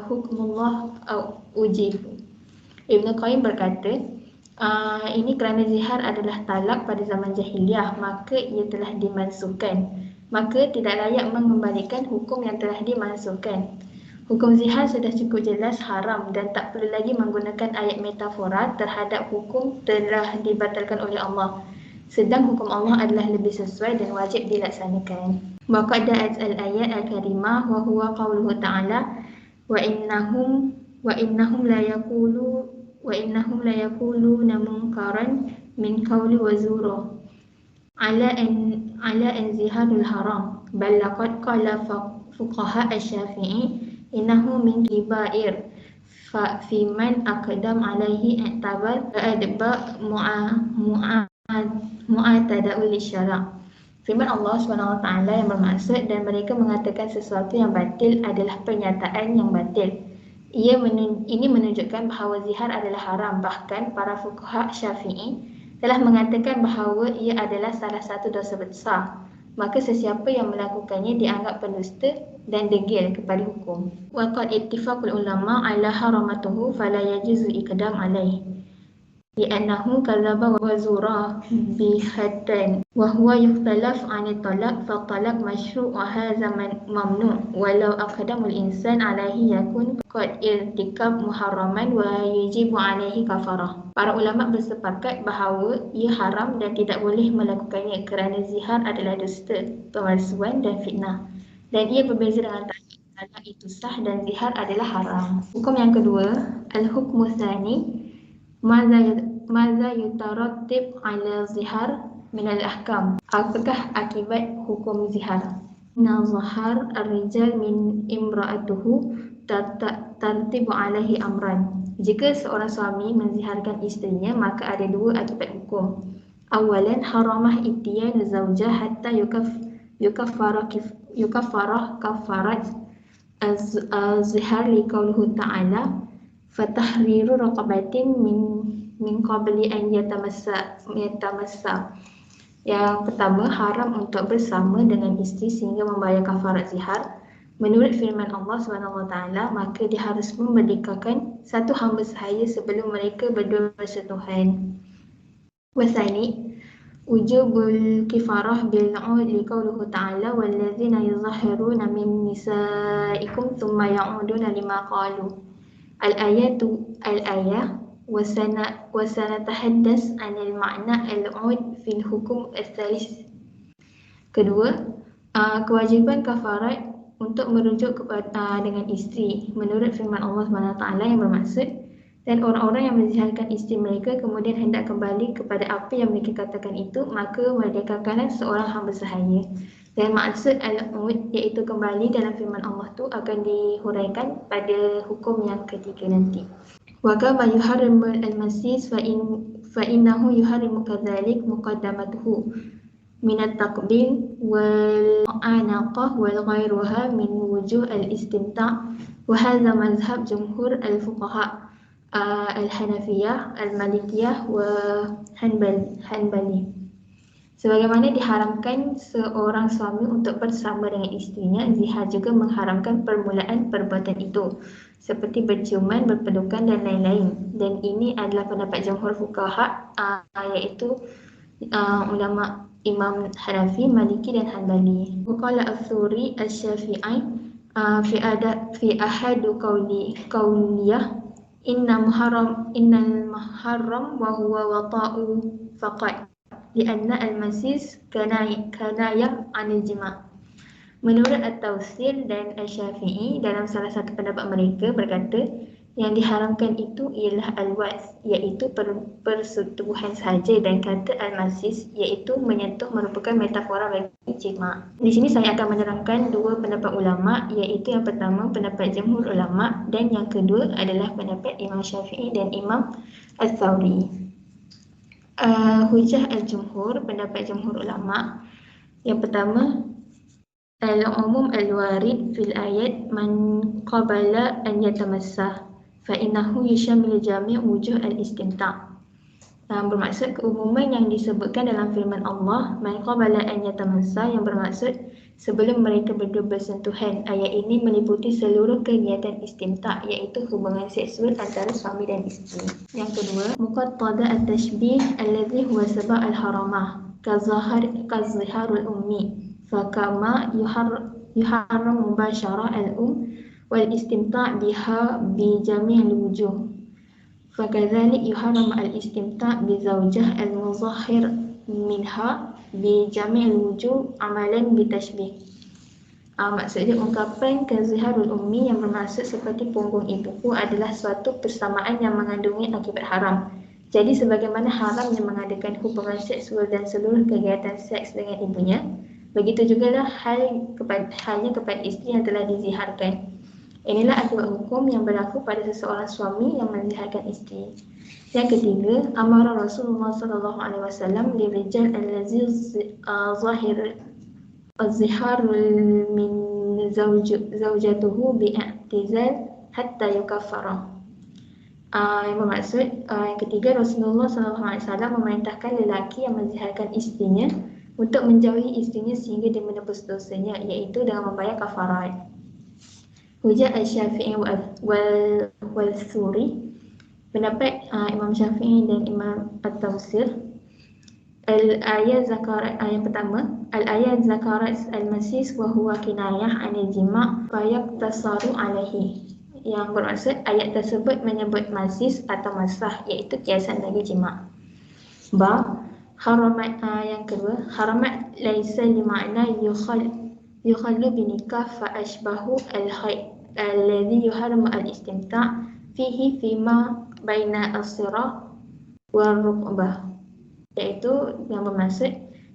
hukmullah ujib. Ibnu Qayyim berkata, ini kerana zihar adalah talak pada zaman jahiliyah, maka ia telah dimansuhkan. Maka tidak layak mengembalikan hukum yang telah dimansuhkan. Hukum zihar sudah cukup jelas haram dan tak perlu lagi menggunakan ayat metafora terhadap hukum telah dibatalkan oleh Allah. Sedang hukum Allah adalah lebih sesuai dan wajib dilaksanakan. Wa qad da'at al-ayat al-karimah wa huwa qawluhu ta'ala wa innahum la yaquluna munkaran min qawli wa zura ala an zihadul haram, bal laqad qala fuqaha asy-Syafi'i innahu min kibair fa fi man aqdam alaihi i'tabar adba mu'atada'u lisyara'. Firman Allah SWT yang bermaksud, dan mereka mengatakan sesuatu yang batil adalah pernyataan yang batil. Ini menunjukkan bahawa zihar adalah haram. Bahkan para fuqaha Syafi'i telah mengatakan bahawa ia adalah salah satu dosa besar. Maka sesiapa yang melakukannya dianggap pendusta dan degil kepada hukum. Wa qad ittifaqul ulama ala haramatuhu fala yajuzu iqdam alaih li'annahu kadzaba wa zura bihatan wa huwa yukhtalaf 'an talaq fa talaq masyru' wa hadza mamnu' walau aqdamul insan alaihi yakun qad irtikab muharraman wa yajibu alaihi kafarah. Para ulama bersepakat bahawa ia haram dan tidak boleh melakukannya kerana zihar adalah dusta, pemalsuan dan fitnah. dan ia berbeza dengan talak itu sah dan zihar adalah haram. Hukum yang kedua, al-hukmu tsani, maza yutarattib ala zihar min al-ahkam. Apakah akibat hukum zihar? Inna zahar ar-rijal min imra'atuhu tartibu alaihi amran. Jika seorang suami menziharkan isterinya, maka ada dua akibat hukum. Awalan, haramah ityan zawjah hatta yukafarah kafarat az-zihar liqaulihi ta'ala fatahriru raqabatin min qabli an yatamassa. Yang pertama, haram untuk bersama dengan isteri sehingga membayar kafarat zihar. Menurut firman Allah SWT, maka dia harus memerdekakan satu hamba sahaya sebelum mereka berdua bersentuhan. Wasani, wujubul kifarah bil'ud liqaulihi ta'ala wallazina yuzahiruna min nisaikum thumma ya'uduna lima qalu. Al-ayah wasanatahaddas anil ma'na al-'ud fil hukum al-thalith. Kedua, kewajiban kafarat untuk merujuk kepada dengan isteri menurut firman Allah SWT yang bermaksud, dan orang-orang yang menziharkan isteri mereka kemudian hendak kembali kepada apa yang mereka katakan itu, maka merdekakanlah seorang hamba sahaya. Dan maksud al-'ud iaitu kembali dalam firman Allah tu akan dihuraikan pada hukum yang ketiga nanti. Wa kama yuharrimu al-masis fa innahu yuharrimu kadzalik muqaddamatuhu min at-taqbil wal anaqah wal ghairuha min wujuh al-istimta', wa hadha mazhab jumhur al-fuqaha al-Hanafiyah, al-Malikiyah wa Hanbali. Sebagaimana diharamkan seorang suami untuk bersama dengan isterinya, zihar juga mengharamkan permulaan perbuatan itu, seperti berciuman, berpelukan dan lain-lain. Dan ini adalah pendapat jumhur fuqaha, iaitu ulama Imam Hanafi, Maliki dan Hanbali. Waqala al-Thuri al-Syafi'i fi ahadu qawliyah innal muharram wa huwa wata'u faqat lianna al-masis kanayah anil jima'. Menurut At-Tawsir dan Al-Syafi'i, dalam salah satu pendapat mereka berkata, yang diharamkan itu ialah al-wats, iaitu persetubuhan sahaja, dan kata al-masis, iaitu menyentuh, merupakan metafora bagi jima'. Di sini saya akan menerangkan dua pendapat ulama, iaitu yang pertama pendapat jumhur ulama dan yang kedua adalah pendapat Imam Syafi'i dan Imam Al-Thawri. Hujah al-jumhur, pendapat jumhur ulama. Yang pertama, al-umum al-warid fil ayat man qabala an yatamassah fa innahu yushamil jami' wujuh al-istimta'. Bermaksud keumuman yang disebutkan dalam firman Allah man qabala an yatamassah, yang bermaksud sebelum mereka berdua bersentuhan. Ayat ini meliputi seluruh kegiatan istimta', iaitu hubungan seksual antara suami dan isteri. Yang kedua, muqattada at-tashbih alladhi huwa sabab al-haramah kaziharul ummi fakama yuharram mubashara al-um wal istimta' biha bi jami'il wujuh, fakadzalik yuharram al-istimta' bi zawjah al-muzahhir minha bi jami'il wujuh amalan bi tashbih. Maksudnya ungkapan kaziharul ummi yang bermaksud seperti punggung ibuku adalah suatu persamaan yang mengandungi akibat haram. Jadi sebagaimana haramnya mengadakan hubungan seksual dan seluruh kegiatan seks dengan ibunya, begitu jugalah halnya kepada isteri yang telah diziharkan. Inilah akibat hukum yang berlaku pada seseorang suami yang menziharkan isteri. Yang ketiga, amara Rasulullah SAW lirijal allazi zahir az-zihar min zawjatuhu bi'tizal hatta yukaffara. Yang bermaksud, yang ketiga, Rasulullah SAW memerintahkan lelaki yang menziharkan isterinya untuk menjauhi isterinya sehingga dia menebus dosanya, iaitu dengan membayar kafarat. Hujah al-Syafi'i wal Thuri, pendapat Imam Syafi'i dan Imam At-Tawsir. Al-ayat zakarat, yang pertama, al-ayat zakarat al-masis wa huwa kinayah anil jima' fayaqtasaru alaihi. Yang bermaksud ayat tersebut menyebut masis atau masah, iaitu kiasan bagi jima'. Haramat, yang kedua, haramat laisa li ma'na يخل بنكاح فأشبه الخيط الذي يحرم الاستمتاع فيه فيما بين الصراع والرقبة, iaitu yang bermaksud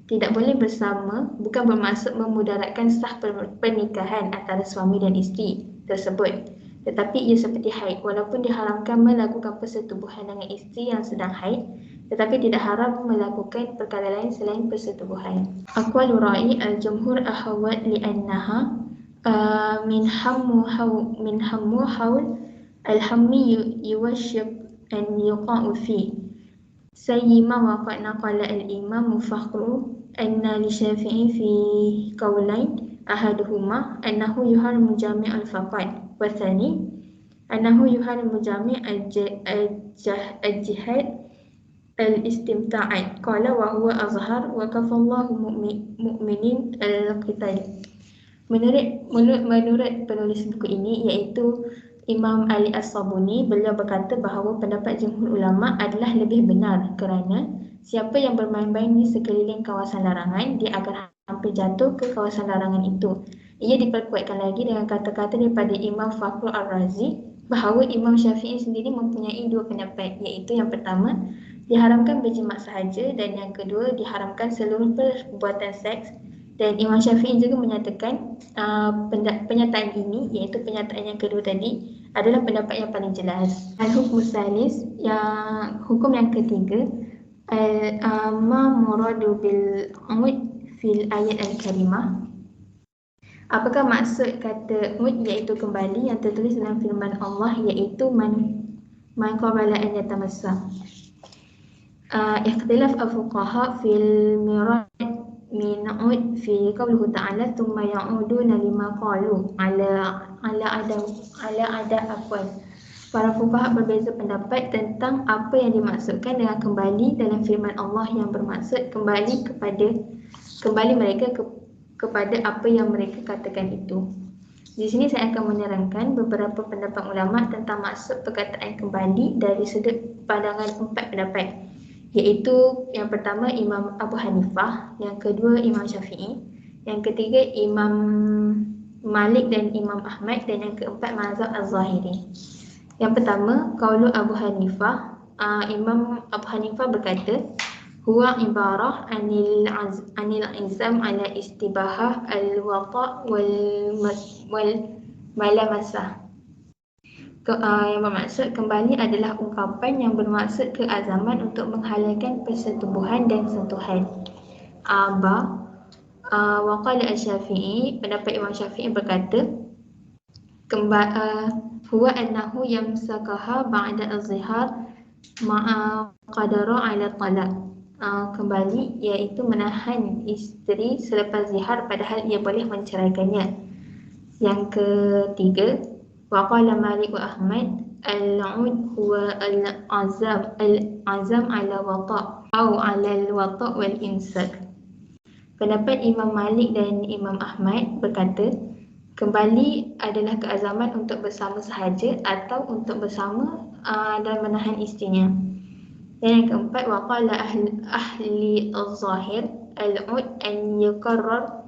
tidak boleh bersama bukan bermaksud memudaratkan sah pernikahan antara suami dan isteri tersebut, tetapi ia seperti haid walaupun diharamkan melakukan persetubuhan dengan isteri yang sedang haid, tetapi tidak haram melakukan perkara lain selain persetubuhan. Aqwalu ra'i al-jumhur ahwat li'annaha min hammu haul al-hammi yuwashib an yuqa'u fi سيما وقد نقل الإمام فخر أن للشافعي في قولين أحدهما أنه يحرم جميع الفقد والثاني أنه يحرم جميع الجهاد الاستمتاع قال وهو أظهر وكفى الله مؤمنين القتال. Menurut penulis buku ini iaitu Imam Ali As-Sabuni, beliau berkata bahawa pendapat jumhur ulama adalah lebih benar kerana siapa yang bermain-main di sekeliling kawasan larangan, dia akan hampir jatuh ke kawasan larangan itu. Ia diperkuatkan lagi dengan kata-kata daripada Imam Fakhr Ar-Razi bahawa Imam Syafi'i sendiri mempunyai dua pendapat, iaitu yang pertama diharamkan berjimat sahaja dan yang kedua diharamkan seluruh perbuatan seks. Dan Imam Syafi'i juga menyatakan pernyataan ini, iaitu pernyataan yang kedua tadi, adalah pendapat yang paling jelas. Al-Hukm Salis, hukum yang ketiga, ma muradu bil-ud fil ayat al-karimah. Apakah maksud kata ud iaitu kembali yang tertulis dalam firman Allah, iaitu man qabala an yatamassa. Ikhtilaf al-fuqaha fil mirad min ud fi qawlihi ta'ala thumma ya'uduna lima qalu ala ada afwan. Para fuqaha berbeza pendapat tentang apa yang dimaksudkan dengan kembali dalam firman Allah yang bermaksud kembali mereka kepada apa yang mereka katakan itu. Di sini saya akan menerangkan beberapa pendapat ulama tentang maksud perkataan kembali dari sudut pandangan 4 pendapat, iaitu yang pertama Imam Abu Hanifah, yang kedua Imam Syafi'i, yang ketiga Imam Malik dan Imam Ahmad, dan yang keempat mazhab Az-Zahiri. Yang pertama, qaulu Abu Hanifah, Imam Abu Hanifah berkata, huwa ibarah anil izam ala istibahah al-wata' wal malamasah. Yang bermaksud kembali adalah ungkapan yang bermaksud keazaman untuk menghalalkan persetubuhan dan sentuhan. Waqala Asy-Syafi'i, pendapat Imam Syafi'i berkata, huwa annahu yamsakaha ba'da az-zihar ma'a qadara 'ala talaq. Kembali iaitu menahan isteri selepas zihar padahal ia boleh menceraikannya. Yang ketiga, waqala Malik wa Ahmad al-'ud huwa al-'azam 'ala wata' atau 'ala al-wata' wal imsak. Pendapat Imam Malik dan Imam Ahmad berkata, kembali adalah keazaman untuk bersama sahaja atau untuk bersama dan menahan isterinya. Dan yang keempat, waqala ahli al-zahir al-'ud an yukarrar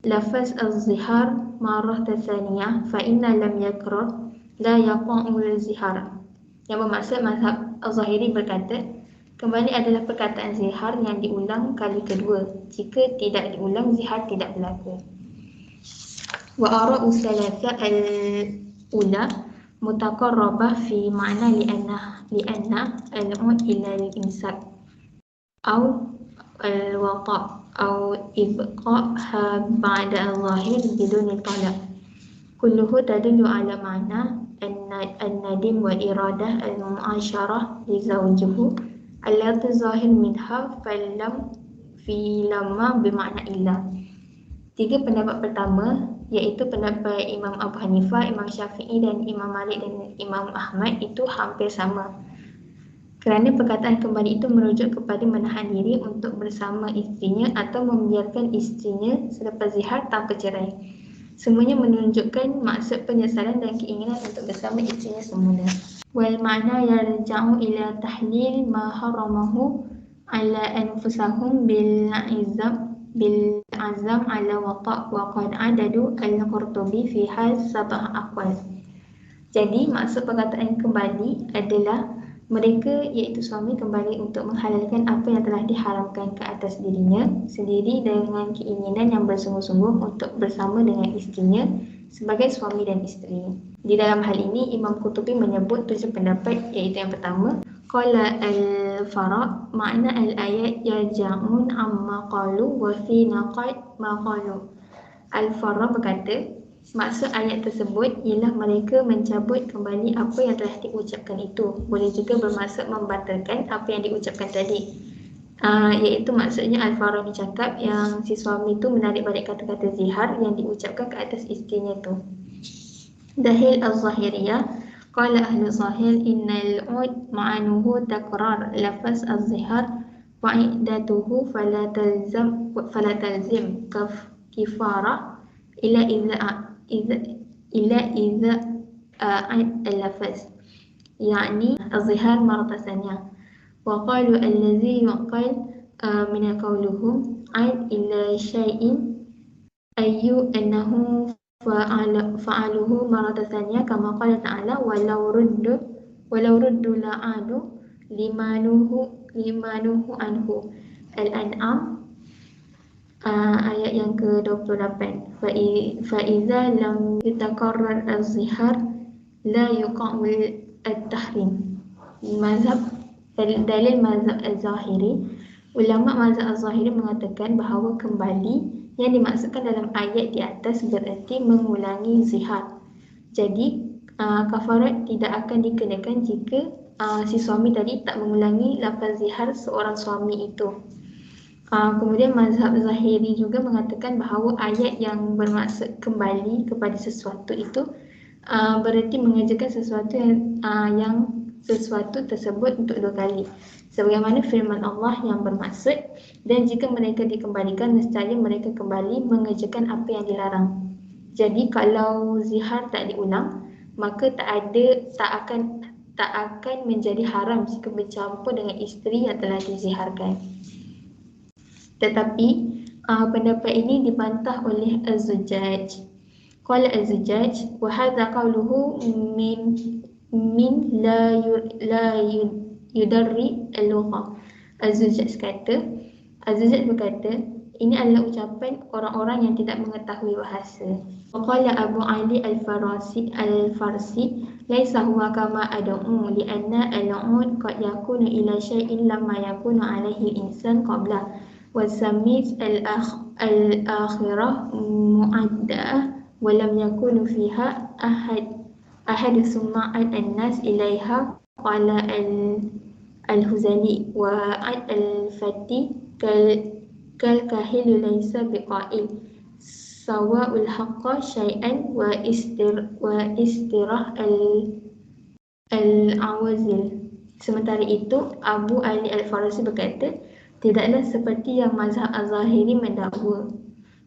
lafaz az-zihar marrah tsaniyah fa inna lam yakrar la yaqa'u al-zihar. Yang bermaksud mazhab al-Zahiri berkata, kembali adalah perkataan zihar yang diulang kali kedua. Jika tidak diulang, zihar tidak berlaku. Wa ara'u salasa al-ula mutaqarrabah fi ma'na li'anna al-'ud ila al-imsak aw al-wata' aw ibqa'ha ba'da al-zahir bidun talaq. Kulluhu tadullu ala ma'na an-nadim wal iradah al-mu'asyarah li zawjihi allati zahir minha falam fi lamma bima'na illa. Tiga pendapat pertama, iaitu pendapat Imam Abu Hanifah, Imam Syafi'i dan Imam Malik dan Imam Ahmad, itu hampir sama. Kerana perkataan kembali itu merujuk kepada menahan diri untuk bersama isterinya atau membiarkan isterinya selepas zihar tanpa cerai. Semuanya menunjukkan maksud penyesalan dan keinginan untuk bersama isterinya semula. Wal ma'na yarja'u ila tahlil ma haramahu ala anfusahum bil izam بالعزم على وطأ وقد عددوا القرطبي في هذا 7 أقوال. Jadi maksud perkataan kembali adalah mereka iaitu suami kembali untuk menghalalkan apa yang telah diharamkan ke atas dirinya sendiri dengan keinginan yang bersungguh-sungguh untuk bersama dengan isterinya sebagai suami dan isteri. Di dalam hal ini Imam Qurtubi menyebut 7 pendapat, iaitu yang pertama, qala al-Faraq makna al-ayat yarja'un amma qalu wa fi naqad ma qalu. Al-Faraq berkata, maksud ayat tersebut ialah mereka mencabut kembali apa yang telah diucapkan itu. Boleh juga bermaksud membatalkan apa yang diucapkan tadi. Iaitu maksudnya Al-Faraq ni cakap yang si suami tu menarik balik kata-kata zihar yang diucapkan ke atas isterinya tu. Dahil al-Zahiriyah, qala ahli zahir innal ud ma'anuhu takrar lafaz al-zihar wa'iddatuhu fala talzim kifarah ila idza al-lafaz يعني الظهار مرة ثانية. وقالوا الذي يعقل من قولهم عد إلى شيء أي أنه فعله مرة ثانية كما قال تعالى ولو ردوا لعادوا لما نهوا عنه. Al-An'am ayat yang ke-28. فإذا لم يتكرر الظهار لا يقع التحريم. Dalil mazhab al-Zahiri. Ulama mazhab al-Zahiri mengatakan bahawa kembali yang dimaksudkan dalam ayat di atas bererti mengulangi zihar. Jadi kafarat tidak akan dikenakan jika si suami tadi tak mengulangi lafaz zihar seorang suami itu. Kemudian mazhab Zahiri juga mengatakan bahawa ayat yang bermaksud kembali kepada sesuatu itu bererti mengerjakan sesuatu yang sesuatu tersebut untuk 2 kali. Sebagaimana firman Allah yang bermaksud, dan jika mereka dikembalikan nescaya mereka kembali mengerjakan apa yang dilarang. Jadi kalau zihar tak diulang, maka tak akan menjadi haram jika bercampur dengan isteri yang telah diziharkan. Tetapi pendapat ini dibantah oleh Az-Zujjaj. Qala Az-Zujjaj wa hadha qawluhu min la yudarri al-lugha. Az-Zujjaj berkata ini adalah ucapan orang-orang yang tidak mengetahui bahasa. Qala Abu Ali al-Farsi laisa huwa kama ad'u li'anna al-'ud qad yakunu ila shay'in lamma yakunu 'alaihi al-insan qabla wa samit al-akhirah mu'addah wa lam yakunu fiha ahad suma'at an-nas ilaiha. Qala al-Huzali wa al-Fati kal-kahil laysa biqa'il sawa'ul haqqa syai'an wa istirah al-awazil. Sementara itu Abu Ali al-Farsi berkata, tidaklah seperti yang mazhab al-Zahiri mendakwa,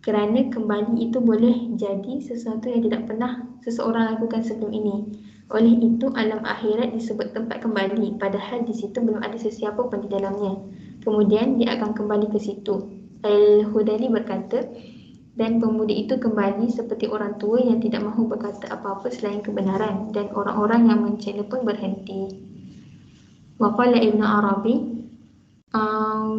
kerana kembali itu boleh jadi sesuatu yang tidak pernah seseorang lakukan sebelum ini. Oleh itu alam akhirat disebut tempat kembali, padahal di situ belum ada sesiapa pun di dalamnya. Kemudian dia akan kembali ke situ. Al-Hudali berkata, dan pemuda itu kembali seperti orang tua yang tidak mahu berkata apa-apa selain kebenaran, dan orang-orang yang mencela pun berhenti. Wa qala Ibn Arabi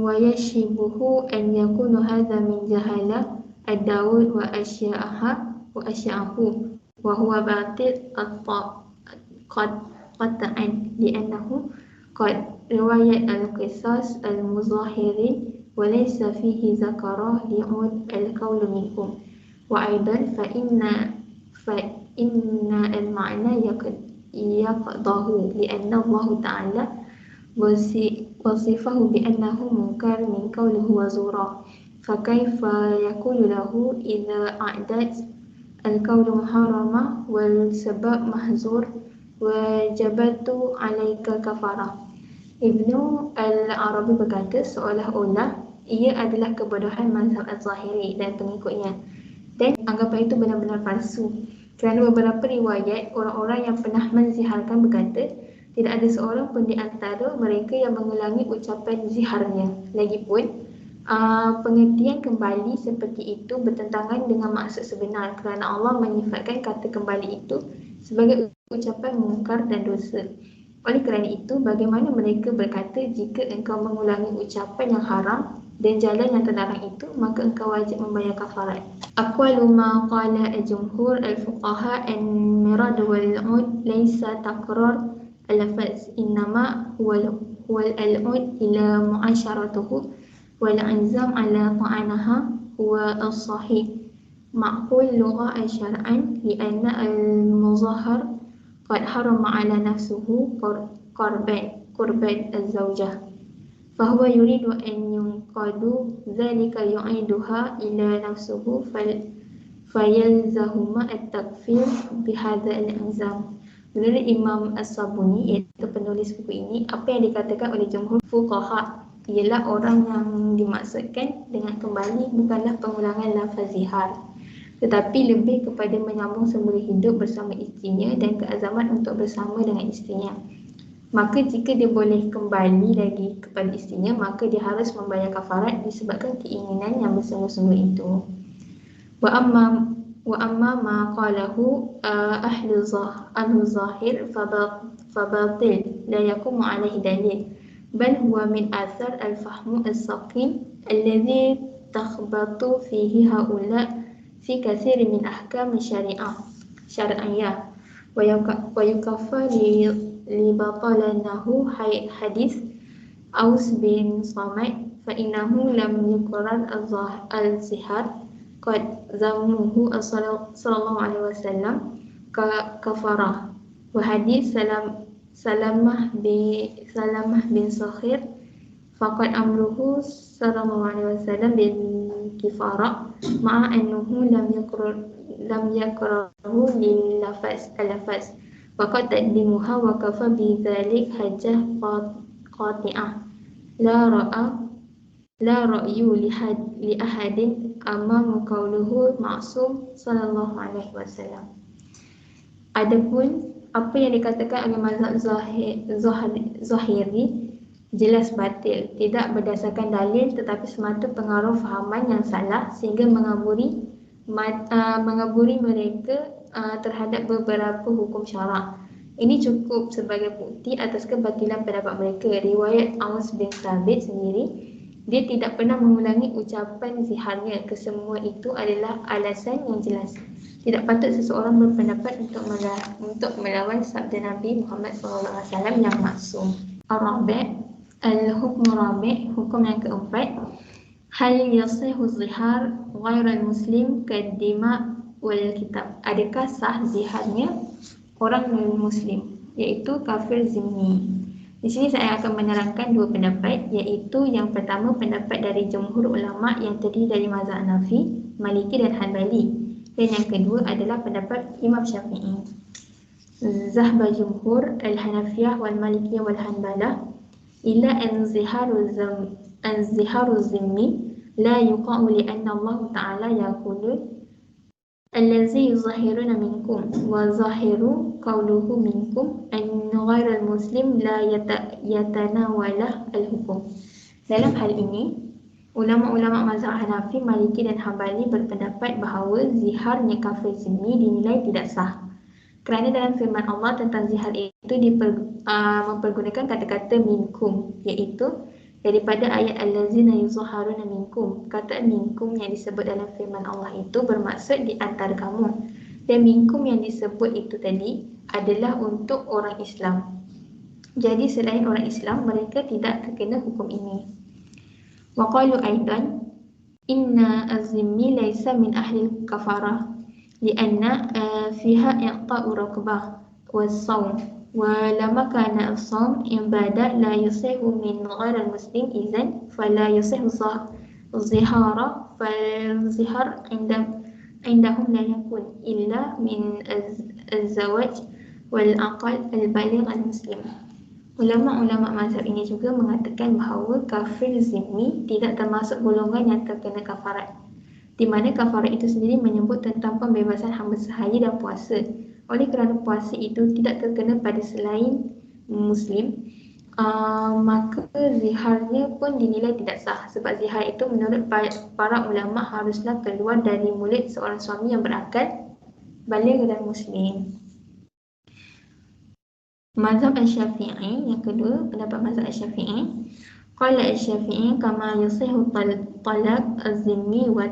wa yashibuhu an yakunu hadha min jahala ad-Dawud wa asya'ahu wa huwa batil qat'an li'annahu qad riwayat al-qisas al-muzahirin wa laysa fihi zakarah li'ud al-qawlu minkum wa aidan fa inna al-ma'na yaqdahu li'anna Allah ta'ala wasifahu bi'annahu munkar min qawlihi wa zura fa kaifa yakulu lahu idza a'dat al-qawlu muharrama wal sabab mahzur wa jabatu alaika kafarah. Ibnu al-Arabi berkata seolah-olah ia adalah kebodohan mazhab al-Zahiri dan pengikutnya, dan anggapan itu benar-benar palsu, kerana beberapa riwayat orang-orang yang pernah menziharkan berkata tidak ada seorang pun di antara mereka yang mengulangi ucapan ziharnya. Lagipun Pengertian kembali seperti itu bertentangan dengan maksud sebenar kerana Allah menyifatkan kata kembali itu sebagai ucapan mungkar dan dosa. Oleh kerana itu, bagaimana mereka berkata jika engkau mengulangi ucapan yang haram dan jalan yang terlarang itu, maka engkau wajib membayar kafarat. Aqwalu ma qala al-jumhur al-fuqaha an-mirad wal-'ud laysa taqrar al-lafaz innama huwa al-'ud ila mu'asyaratuhu والعزم على طعنها هو الصحيح معقول لغة شرعا لأن المظاهر قد حرم على نفسه قربان الزوجة فهو يريد أن ينقض ذلك يعيدها إلى نفسه فيلزم التكفير بهذا الإلزام. Menurut Imam As-Sabuni, iaitu penulis buku ini, apa yang dikatakan oleh jumhur fuqaha ialah orang yang dimaksudkan dengan kembali bukanlah pengulangan lafaz zihar, tetapi lebih kepada menyambung semula hidup bersama isterinya dan keazaman untuk bersama dengan isterinya. Maka jika dia boleh kembali lagi kepada isterinya, maka dia harus membayar kafarat disebabkan keinginan yang bersungguh-sungguh itu. Wa amma ma qalahu ahlu zahir fabatil la yakumu alaihi dalil bal huwa min athar al-fahmu as-saqim alladhi takhbatu fihi haula fi kathir min ahkam syari'iyah wa yukaffa li batalanahu hadith Aus bin Samit fa innahu lam yuqrar al-zihar qad zammuhu sallallahu alaihi wasallam kafarah wa hadis Salamah bin Sakhir faqad amruhu sallallahu alaihi wasallam bin kifara ma'a annahu lam yakrahu lil lafaz faqad taqdimuha wa kafa bi dhalik hajjah qati'ah la ra'yu li ahadin amam qauluhu ma'sum sallallahu alaihi wasallam. Adapun apa yang dikatakan oleh mazhab Zahiri jelas batil, tidak berdasarkan dalil tetapi semata pengaruh fahaman yang salah sehingga mengaburi mereka terhadap beberapa hukum syarak. Ini cukup sebagai bukti atas kebatilan pendapat mereka. Riwayat Aus bin Thabit sendiri, dia tidak pernah mengulangi ucapan ziharnya. Kesemua itu adalah alasan yang jelas. Tidak patut seseorang berpendapat untuk melawan sabda Nabi Muhammad SAW yang maksum. Ar-Rabi' al-hukm rabi', hukum yang keempat. Hal yasihu zihar ghairal muslim kadima wal kitab. Adakah sah ziharnya orang non-muslim, iaitu kafir zimmi? Di sini saya akan menerangkan dua pendapat, iaitu yang pertama pendapat dari jumhur ulama yang terdiri dari mazhab Hanafi, Maliki dan Hanbali, dan yang kedua adalah pendapat Imam Syafi'i. Zahba jumhur al-Hanafiyah wal Malikiyah wal Hanbalah ila an ziharu zimmi la yuqa'u li anna Allah Ta'ala yaqulu allazi yuzahiruna minkum wa zahiru qawluhu minkum an ghairal muslim la yatanawala al-hukum. Dalam hal ini, ulama-ulama mazhab Hanafi, Maliki dan Hambali berpendapat bahawa ziharnya kafir zimmi dinilai tidak sah. Kerana dalam firman Allah tentang zihar itu mempergunakan kata-kata minkum, iaitu daripada ayat allazina yuzaharuna minkum. Kata minkum yang disebut dalam firman Allah itu bermaksud di antara kamu, dan minkum yang disebut itu tadi adalah untuk orang Islam. Jadi selain orang Islam, mereka tidak terkena hukum ini. Wa qalu aidan inna az-zimmi laysa min ahli al-kafarah lianna fiha i'ta'u raqbah was-sawm ولما كان الصوم عبادة لا يصح من غير المسلم إذن فلا يصح الظهار فالظهار عندهم لا يكون إلا من الزواج والعقل البالغ المسلم. Ulama-ulama mazhab ini juga mengatakan bahawa kafir zimmi tidak termasuk golongan yang terkena kafarat, di mana kafarat itu sendiri menyebut tentang pembebasan hamba sahaya dan puasa. Oleh kerana puasa itu tidak terkena pada selain Muslim, maka ziharnya pun dinilai tidak sah. Sebab zihar itu menurut para ulama haruslah keluar dari mulut seorang suami yang berakal, baligh dan muslim. Mazhab Asy-Syafi'i yang kedua, pendapat mazhab Asy-Syafi'i. Qala Asy-Syafi'i kama yasihu talaq az-zimmi wa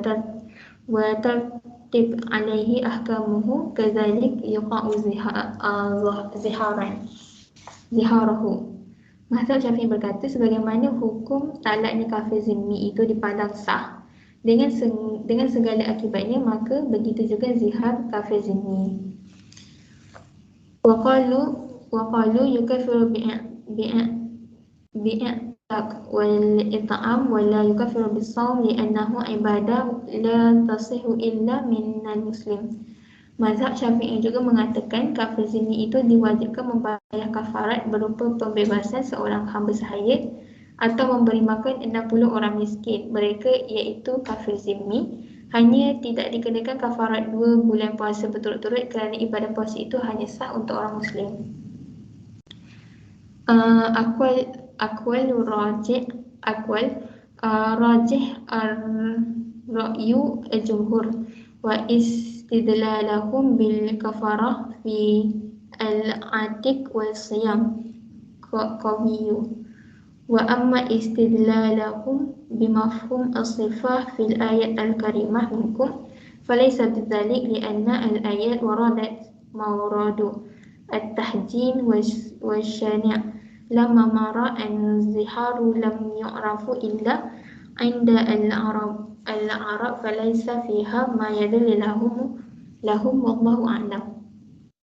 tartib alaihi ahkamuhu kadzalik yuqa'u ziharahu. Mazhab Syafi'i berkata sebagaimana hukum talaknya kafir zimmi itu dipandang sah dengan segala akibatnya, maka begitu juga zihar kafir zimmi. وقالوا يكفر بإعتاق والإطعام ولا يكفر بالصوم لأنه عبادة لا تصح إلا من المسلم. Mazhab Syafi'i juga mengatakan kafir zimmi itu diwajibkan membayar kafarat berupa pembebasan seorang hamba sahaya atau memberi makan 60 orang miskin. Mereka iaitu kafir zimmi hanya tidak dikenakan kafarat 2 bulan puasa berturut-turut kerana ibadah puasa itu hanya sah untuk orang Muslim. Rajih ar-ra'yu al-jumhur wa istidlalahum bil kafarah fi al-atiq wal siyam qawiyyu. Wa amma istidlalahum bimafhum as-sifah fil ayat al-karimah minkum falaysa bidzalik lianna al-ayat waradat mawradu at-tahjin wasyani' lamma mara an-ziharu lam yu'rafu illa inda al-arab falaysa fiha ma yadullu lahum wallahu a'lam.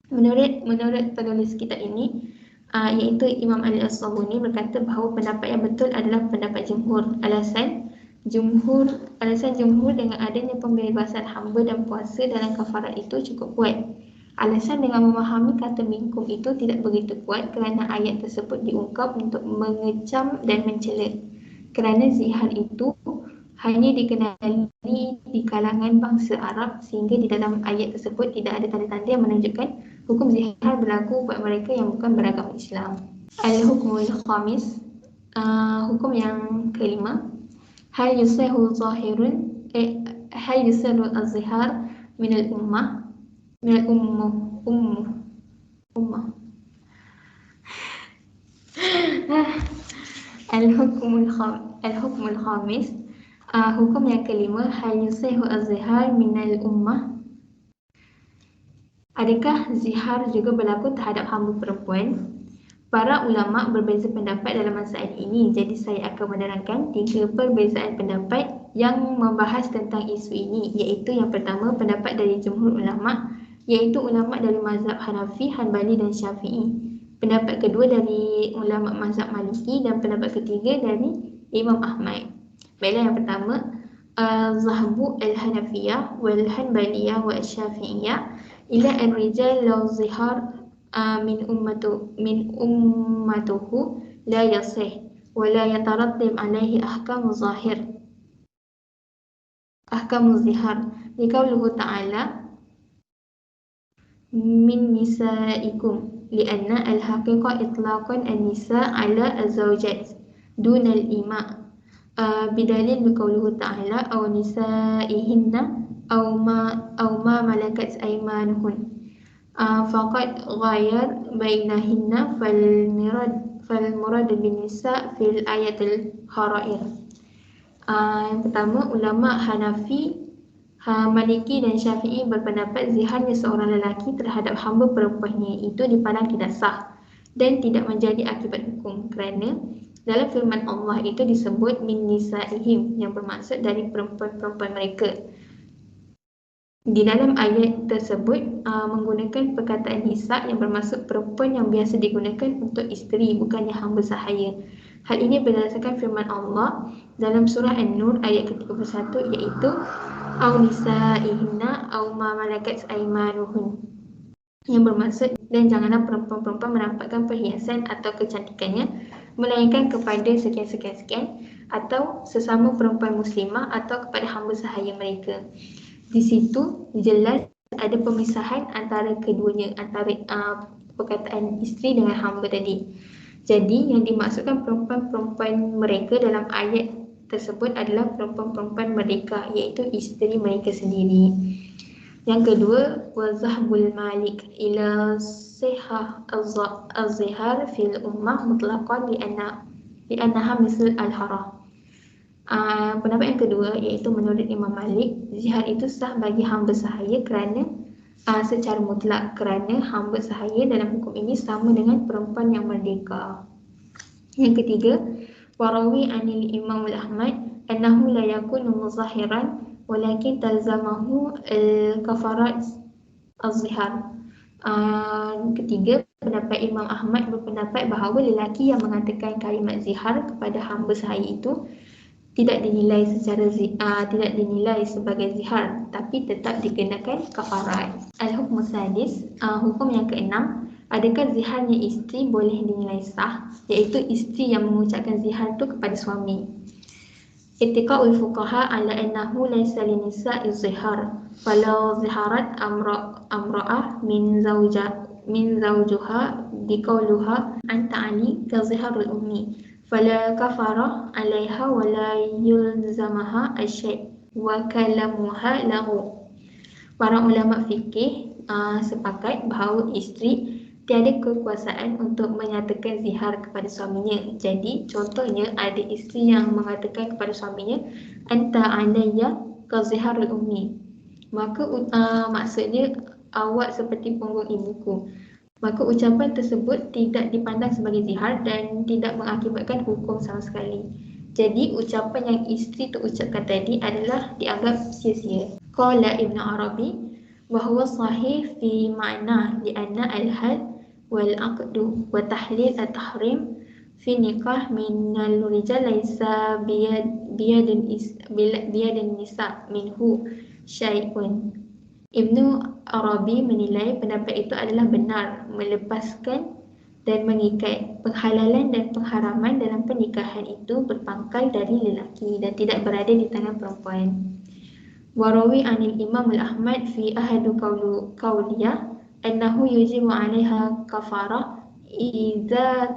Menurut penulis kitab ini, iaitu Imam Ali As-Sabuni, berkata bahawa pendapat yang betul adalah pendapat jumhur. Alasan jumhur dengan adanya pembebasan hamba dan puasa dalam kafarat itu cukup kuat. Alasan dengan memahami kata minkum itu tidak begitu kuat kerana ayat tersebut diungkap untuk mengecam dan mencela. Kerana zihar itu hanya dikenali di kalangan bangsa Arab, sehingga di dalam ayat tersebut tidak ada tanda-tanda yang menunjukkan hukum zihar berlaku buat mereka yang bukan beragama Islam. Al-hukmul khamis, hukum yang kelima. Hal yusahu zahirun hal yusahu az-zihar min al-ummah Al-hukmul khamis, hukum yang kelima. Hal yusahu az-zihar min al-ummah. Adakah zihar juga berlaku terhadap hamba perempuan? Para ulama berbeza pendapat dalam masalah ini, jadi saya akan menerangkan 3 perbezaan pendapat yang membahas tentang isu ini, iaitu yang pertama pendapat dari jumhur ulama, iaitu ulama dari mazhab Hanafi, Hanbali dan Syafi'i. Pendapat kedua dari ulama mazhab Maliki dan pendapat ketiga dari Imam Ahmad. Baiklah, yang pertama, Zahbu al-Hanafiyah wal Hanbaliyah wa Syafi'iyah ila ar-rijal law zihar min ummatuhu la yasih wa la yatarattab alaihi ahkamu zihar liqauluhu ta'ala min nisaikum lianna al-haqiqa itlaqan an-nisa ala az-zawjat duna al-ima' bidalil liqauluhu ta'ala aw nisaihinna aw ma malakat aymanuhun faqad ghayar bainahinna falmurad bin nisa fil ayatil harair. Yang pertama, ulama Hanafi, Maliki dan Syafi'i berpendapat ziharnya seorang lelaki terhadap hamba perempuannya itu dipandang tidak sah dan tidak menjadi akibat hukum, kerana dalam firman Allah itu disebut min nisaihim, yang bermaksud dari perempuan-perempuan mereka. Di dalam ayat tersebut menggunakan perkataan nisa yang bermaksud perempuan yang biasa digunakan untuk isteri, bukannya hamba sahaya. Hal ini berdasarkan firman Allah dalam surah An-Nur ayat ke-31, iaitu aw nisaihinna aw ma malakat aymanuhun, yang bermaksud dan janganlah perempuan-perempuan menampakkan perhiasan atau kecantikannya melainkan kepada sekian-sekian atau sesama perempuan muslimah atau kepada hamba sahaya mereka. Di situ jelas ada pemisahan antara keduanya, antara perkataan isteri dengan hamba tadi. Jadi yang dimaksudkan perempuan-perempuan mereka dalam ayat tersebut adalah perempuan-perempuan merdeka, iaitu isteri mereka sendiri. Yang kedua, wazahbul malik ila sihah az-zihar fil ummah mutlaqan li'annaha misl al-harah. Pendapat yang kedua iaitu menurut Imam Malik, zihar itu sah bagi hamba sahaya kerana secara mutlak, kerana hamba sahaya dalam hukum ini sama dengan perempuan yang merdeka. Yang ketiga, warawi anil Imam Ahmad annahu la yakunu muzahiran walakin talzamahu kafarat az-zihar. Ketiga, pendapat Imam Ahmad berpendapat bahawa lelaki yang mengatakan kalimat zihar kepada hamba sahaya itu tidak dinilai sebagai zihar, tapi tetap dikenakan kafarat. Al-hukm sadis, hukum yang keenam, adakah ziharnya isteri boleh dinilai sah, iaitu isteri yang mengucapkan zihar itu kepada suami. Ittiqa'ul fuqaha ala annahu laysa linisa'i zihar, falau ziharat amra'ah min zawjuha biqauluha anta ali ka ziharul ummi fala kafara 'alaiha wa la yulzamaha asy-syai' wa kalamuha lahu. Para ulama fikih sepakat bahawa isteri tiada kekuasaan untuk menyatakan zihar kepada suaminya. Jadi contohnya ada isteri yang mengatakan kepada suaminya anta alayya ka ziharul ummi, maka maksudnya awak seperti punggung ibuku. Maka ucapan tersebut tidak dipandang sebagai zihar dan tidak mengakibatkan hukum sama sekali. Jadi ucapan yang isteri tu ucapkan tadi adalah dianggap sia-sia. Qala Ibn Arabi bahawa sahih fi ma'na li'anna al-hal wal aqdu wa tahlil at-tahrim fi nikah min al-rijal laysa biyadin nisa minhu syai'un. Ibnu Arabi menilai pendapat itu adalah benar, melepaskan dan mengikat. Penghalalan dan pengharaman dalam pernikahan itu berpangkal dari lelaki dan tidak berada di tangan perempuan. Warawi anil Imam Ahmad fi ahadu qawliyah annahu yujibu 'alaiha kafarah idza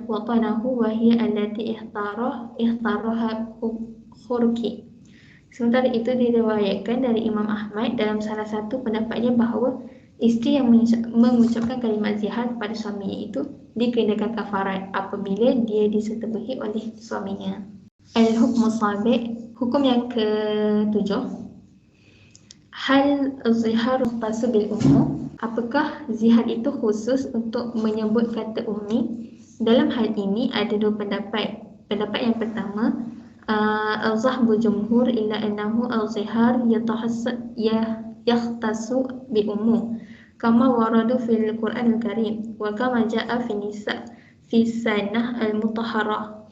watanahu wa hiya allati ikhtaraha khurki. Sementara itu diriwayatkan dari Imam Ahmad dalam salah satu pendapatnya bahawa isteri yang mengucapkan kalimat zihar kepada suaminya itu dikenakan kafarat apabila dia disetubuhi oleh suaminya. Al-hukm sabi', hukum yang ketujuh. Hal zihar mukhtasu bil ummu, apakah zihar itu khusus untuk menyebut kata ummi? Dalam hal ini ada dua pendapat. Pendapat yang pertama, al-zahbu jumhur illa annahu al-zihar yakhtasu bi ummu kama waradu fil Qur'an al-Karim wa kama ja'a fi nisa fi sanah al-mutahharah.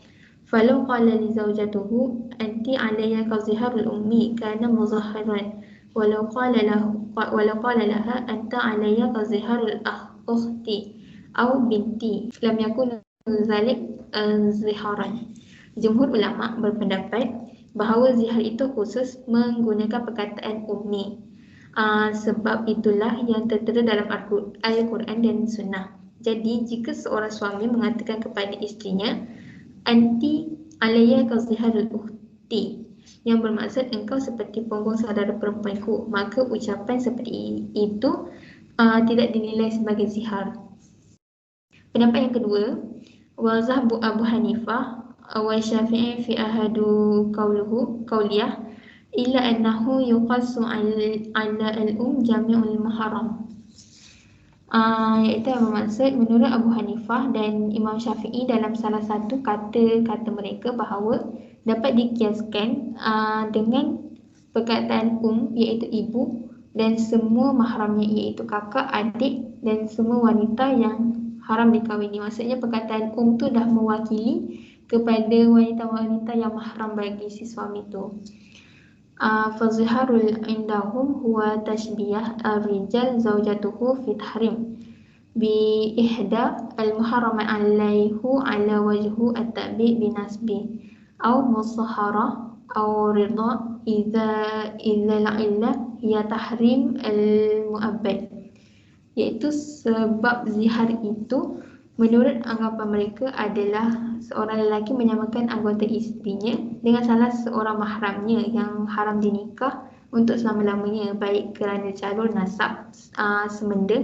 Falau qala li zawjatuhu anti 'alayya ka ziharul ummi kana muzahhiran walau qala laha anta 'alayya ka ziharul ukhti aw binti lam yakun zalik ziharan. Jumhur ulama berpendapat bahawa zihar itu khusus menggunakan perkataan ummi. Sebab itulah yang tertera dalam Al-Quran dan Sunnah. Jadi jika seorang suami mengatakan kepada isterinya anti alayya ka ziharul ukhti, yang bermaksud engkau seperti punggung saudara perempuanku, maka ucapan seperti itu tidak dinilai sebagai zihar. Pendapat yang kedua, wa zahbu Abu Hanifah wa Syafi'i fi ahadu qawliyah illa annahu yuqassu 'ala al-um jami'ul muharram. Iaitu yang bermaksud menurut Abu Hanifah dan Imam Syafi'i dalam salah satu kata mereka bahawa dapat dikiaskan dengan perkataan iaitu ibu dan semua mahramnya iaitu kakak, adik dan semua wanita yang haram dikahwini. Maksudnya perkataan tu dah mewakili kepada wanita-wanita yang mahram bagi si suami tu. Faziharul indahum huwa tashbiyah ar-rijal zawjatuhu fi tahrim bi ihda al-muharrama alaihu ala wajhu at-tabi' binasbi aw musahara aw ridha idza la'illa hiya tahrim al-mu'abbad. iaitu sebab zihar itu menurut anggapan mereka adalah seorang lelaki menyamakan anggota isterinya dengan salah seorang mahramnya yang haram dinikah untuk selama-lamanya, baik kerana calon nasab semenda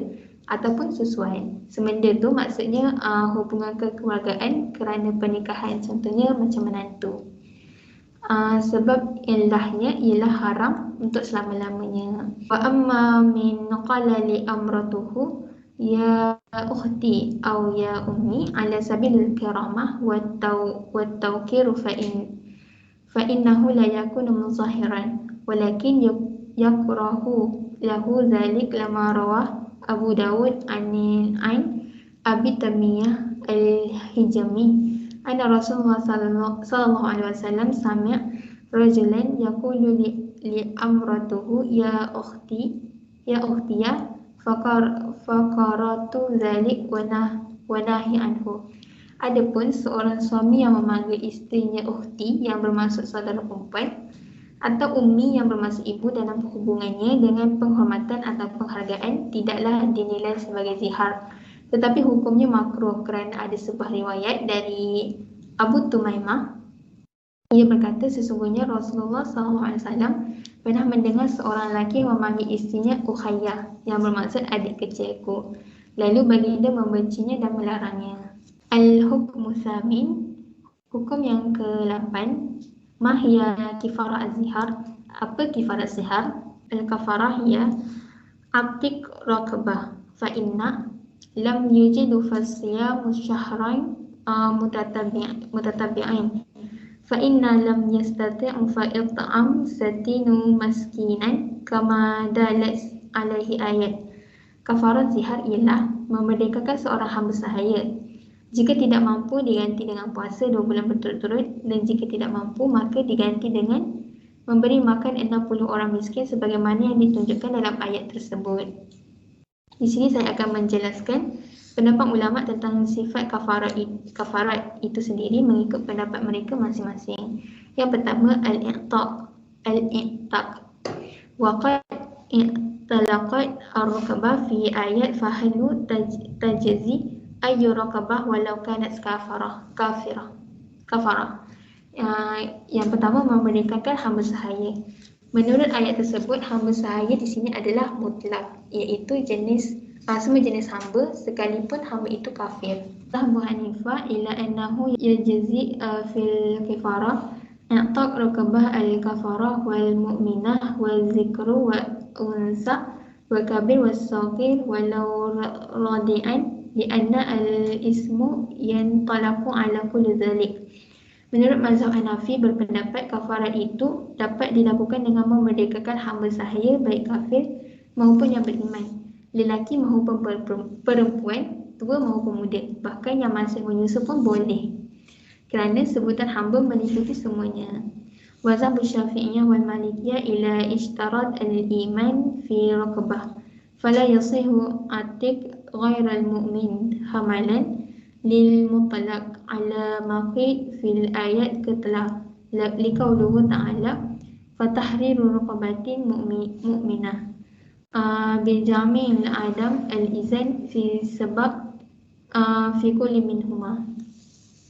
ataupun sesuai. Semenda tu maksudnya hubungan kekeluargaan kerana pernikahan, contohnya macam menantu. Sebab ilahnya ialah haram untuk selama-lamanya. Wa amma min qala li amratuhu ya ukhti aw ya ummi ala sabil karamah wa tawqir fa innahu la yakunu muzahiran walakin yakrahu lahu dhalik lama rawah Abu Dawud an Abi Tamiyah al-Hijami anna Rasulullah sallallahu alaihi wasallam sami' rajulan yaqulu li amratuhu ya ukhtiya faqaratu dhalik wa nahi anhu. Adapun seorang suami yang memanggil isterinya ukhti yang bermaksud saudara perempuan atau ummi yang bermaksud ibu dalam hubungannya dengan penghormatan atau penghargaan tidaklah dinilai sebagai zihar, tetapi hukumnya makruh kerana ada sebuah riwayat dari Abu Tumaimah. Ia berkata, sesungguhnya Rasulullah SAW pernah mendengar seorang lelaki memanggil isterinya Ukhayyah yang bermaksud adik kecilku. Lalu baginda membencinya dan melarangnya. Al-Hukmu Thamin, hukum yang ke-8. Mahya kifarah az-zihar. Apa kifarah zihar? Al-kafarah hiya abtik raqabah fa inna lam yujidu fasiyamu syahrain mutatabi'ain fa inna lam yastati'u fa it'am satinu maskinan kama dalat alaihi ayat. Kafarat zihar ialah memerdekakan seorang hamba sahaya. Jika tidak mampu, diganti dengan puasa 2 bulan berturut-turut, dan jika tidak mampu, maka diganti dengan memberi makan 60 orang miskin sebagaimana yang ditunjukkan dalam ayat tersebut. Di sini saya akan menjelaskan pendapat ulama tentang sifat kafarat itu sendiri mengikut pendapat mereka masing-masing. Yang pertama, al-i'taq. Wa qad i'talaqat ar-raqabah fi ayat fahalu tajzi ayyu raqabah walau kanat kafirah. Yang pertama, memerdekakan hamba sahaya. Menurut ayat tersebut, hamba sahaya di sini adalah mutlak, iaitu semua jenis hamba sekalipun hamba itu kafir. Abu Hanifah ila annahu yajzi fil kafarah i'taq raqabah al-kafarah wal mu'minah wal zikru wa unsa wa kabir was saghir walau radi'an li'anna al-ismu yantalaqu ala kulli dhalik. Menurut mazhab Hanafi berpendapat kafarat itu dapat dilakukan dengan memerdekakan hamba sahaya baik kafir maupun yang beriman, lelaki maupun perempuan, tua maupun muda, bahkan yang masih menyusu pun boleh, kerana sebutan hamba meliputi semuanya. Mazhab Syafi'iyah wal Malikiyah ila ishtarat al-iman fi raqabah fala yasihu atik ghairal mu'min hamalan lil mutlaq ala maqid fil ayat ketelah liqauluhu ta'ala fatahriru raqabatin mu'minah bil jami'il adam al-izan fi sebab fi kulli minhuma.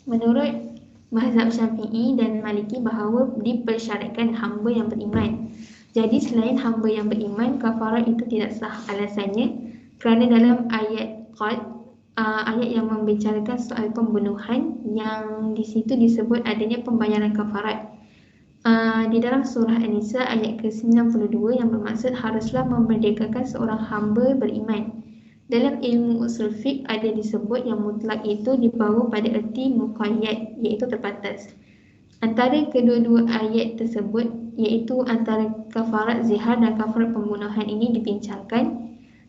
Menurut mazhab Syafi'i dan Maliki bahawa dipersyaratkan hamba yang beriman. Jadi selain hamba yang beriman, kafarat itu tidak sah. Alasannya kerana dalam ayat ayat yang membicarakan soal pembunuhan, yang di situ disebut adanya pembayaran kafarat. Di dalam surah An-Nisa ayat ke-92 yang bermaksud haruslah memerdekakan seorang hamba beriman. Dalam ilmu usul fiqh ada disebut yang mutlak itu dibawa pada erti muqayyad, iaitu terbatas. Antara kedua-dua ayat tersebut, iaitu antara kafarat zihar dan kafarat pembunuhan ini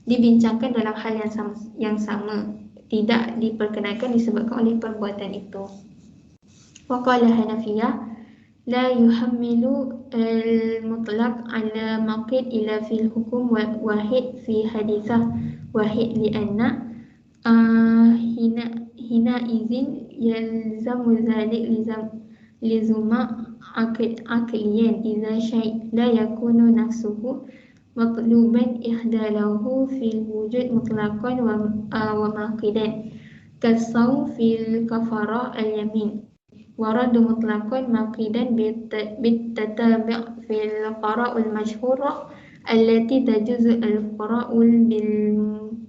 dibincangkan dalam hal yang sama, tidak diperkenankan disebabkan oleh perbuatan itu. Waqala Hanafiyah la yuhammilu al-mutlaq ala maqid ila fil hukum wahid fi hadithah wahid li'anna hina izin yalzamu dhalik lizuma aqliyan idza syai' la yakunu nafsuhu matluban ihdalahu fil wujud mutlaqan wa maqidan kasau fil kafarah al-yamin warad mutlaqan maqidan bitatabi' fil qara'ul masyhurah allati tajuzu al-qara'ul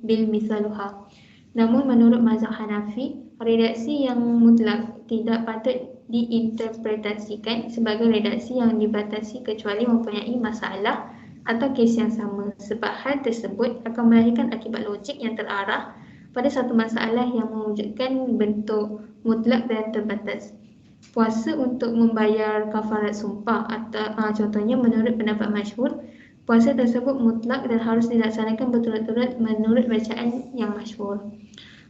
bil misaluha. Namun menurut mazhab Hanafi, redaksi yang mutlak tidak patut diinterpretasikan sebagai redaksi yang dibatasi kecuali mempunyai masalah atau kes yang sama, sebab hal tersebut akan melahirkan akibat logik yang terarah pada satu masalah yang mewujudkan bentuk mutlak dan terbatas. Puasa untuk membayar kafarat sumpah atau contohnya menurut pendapat masyhur, puasa tersebut mutlak dan harus dilaksanakan berturut-turut menurut bacaan yang masyhur.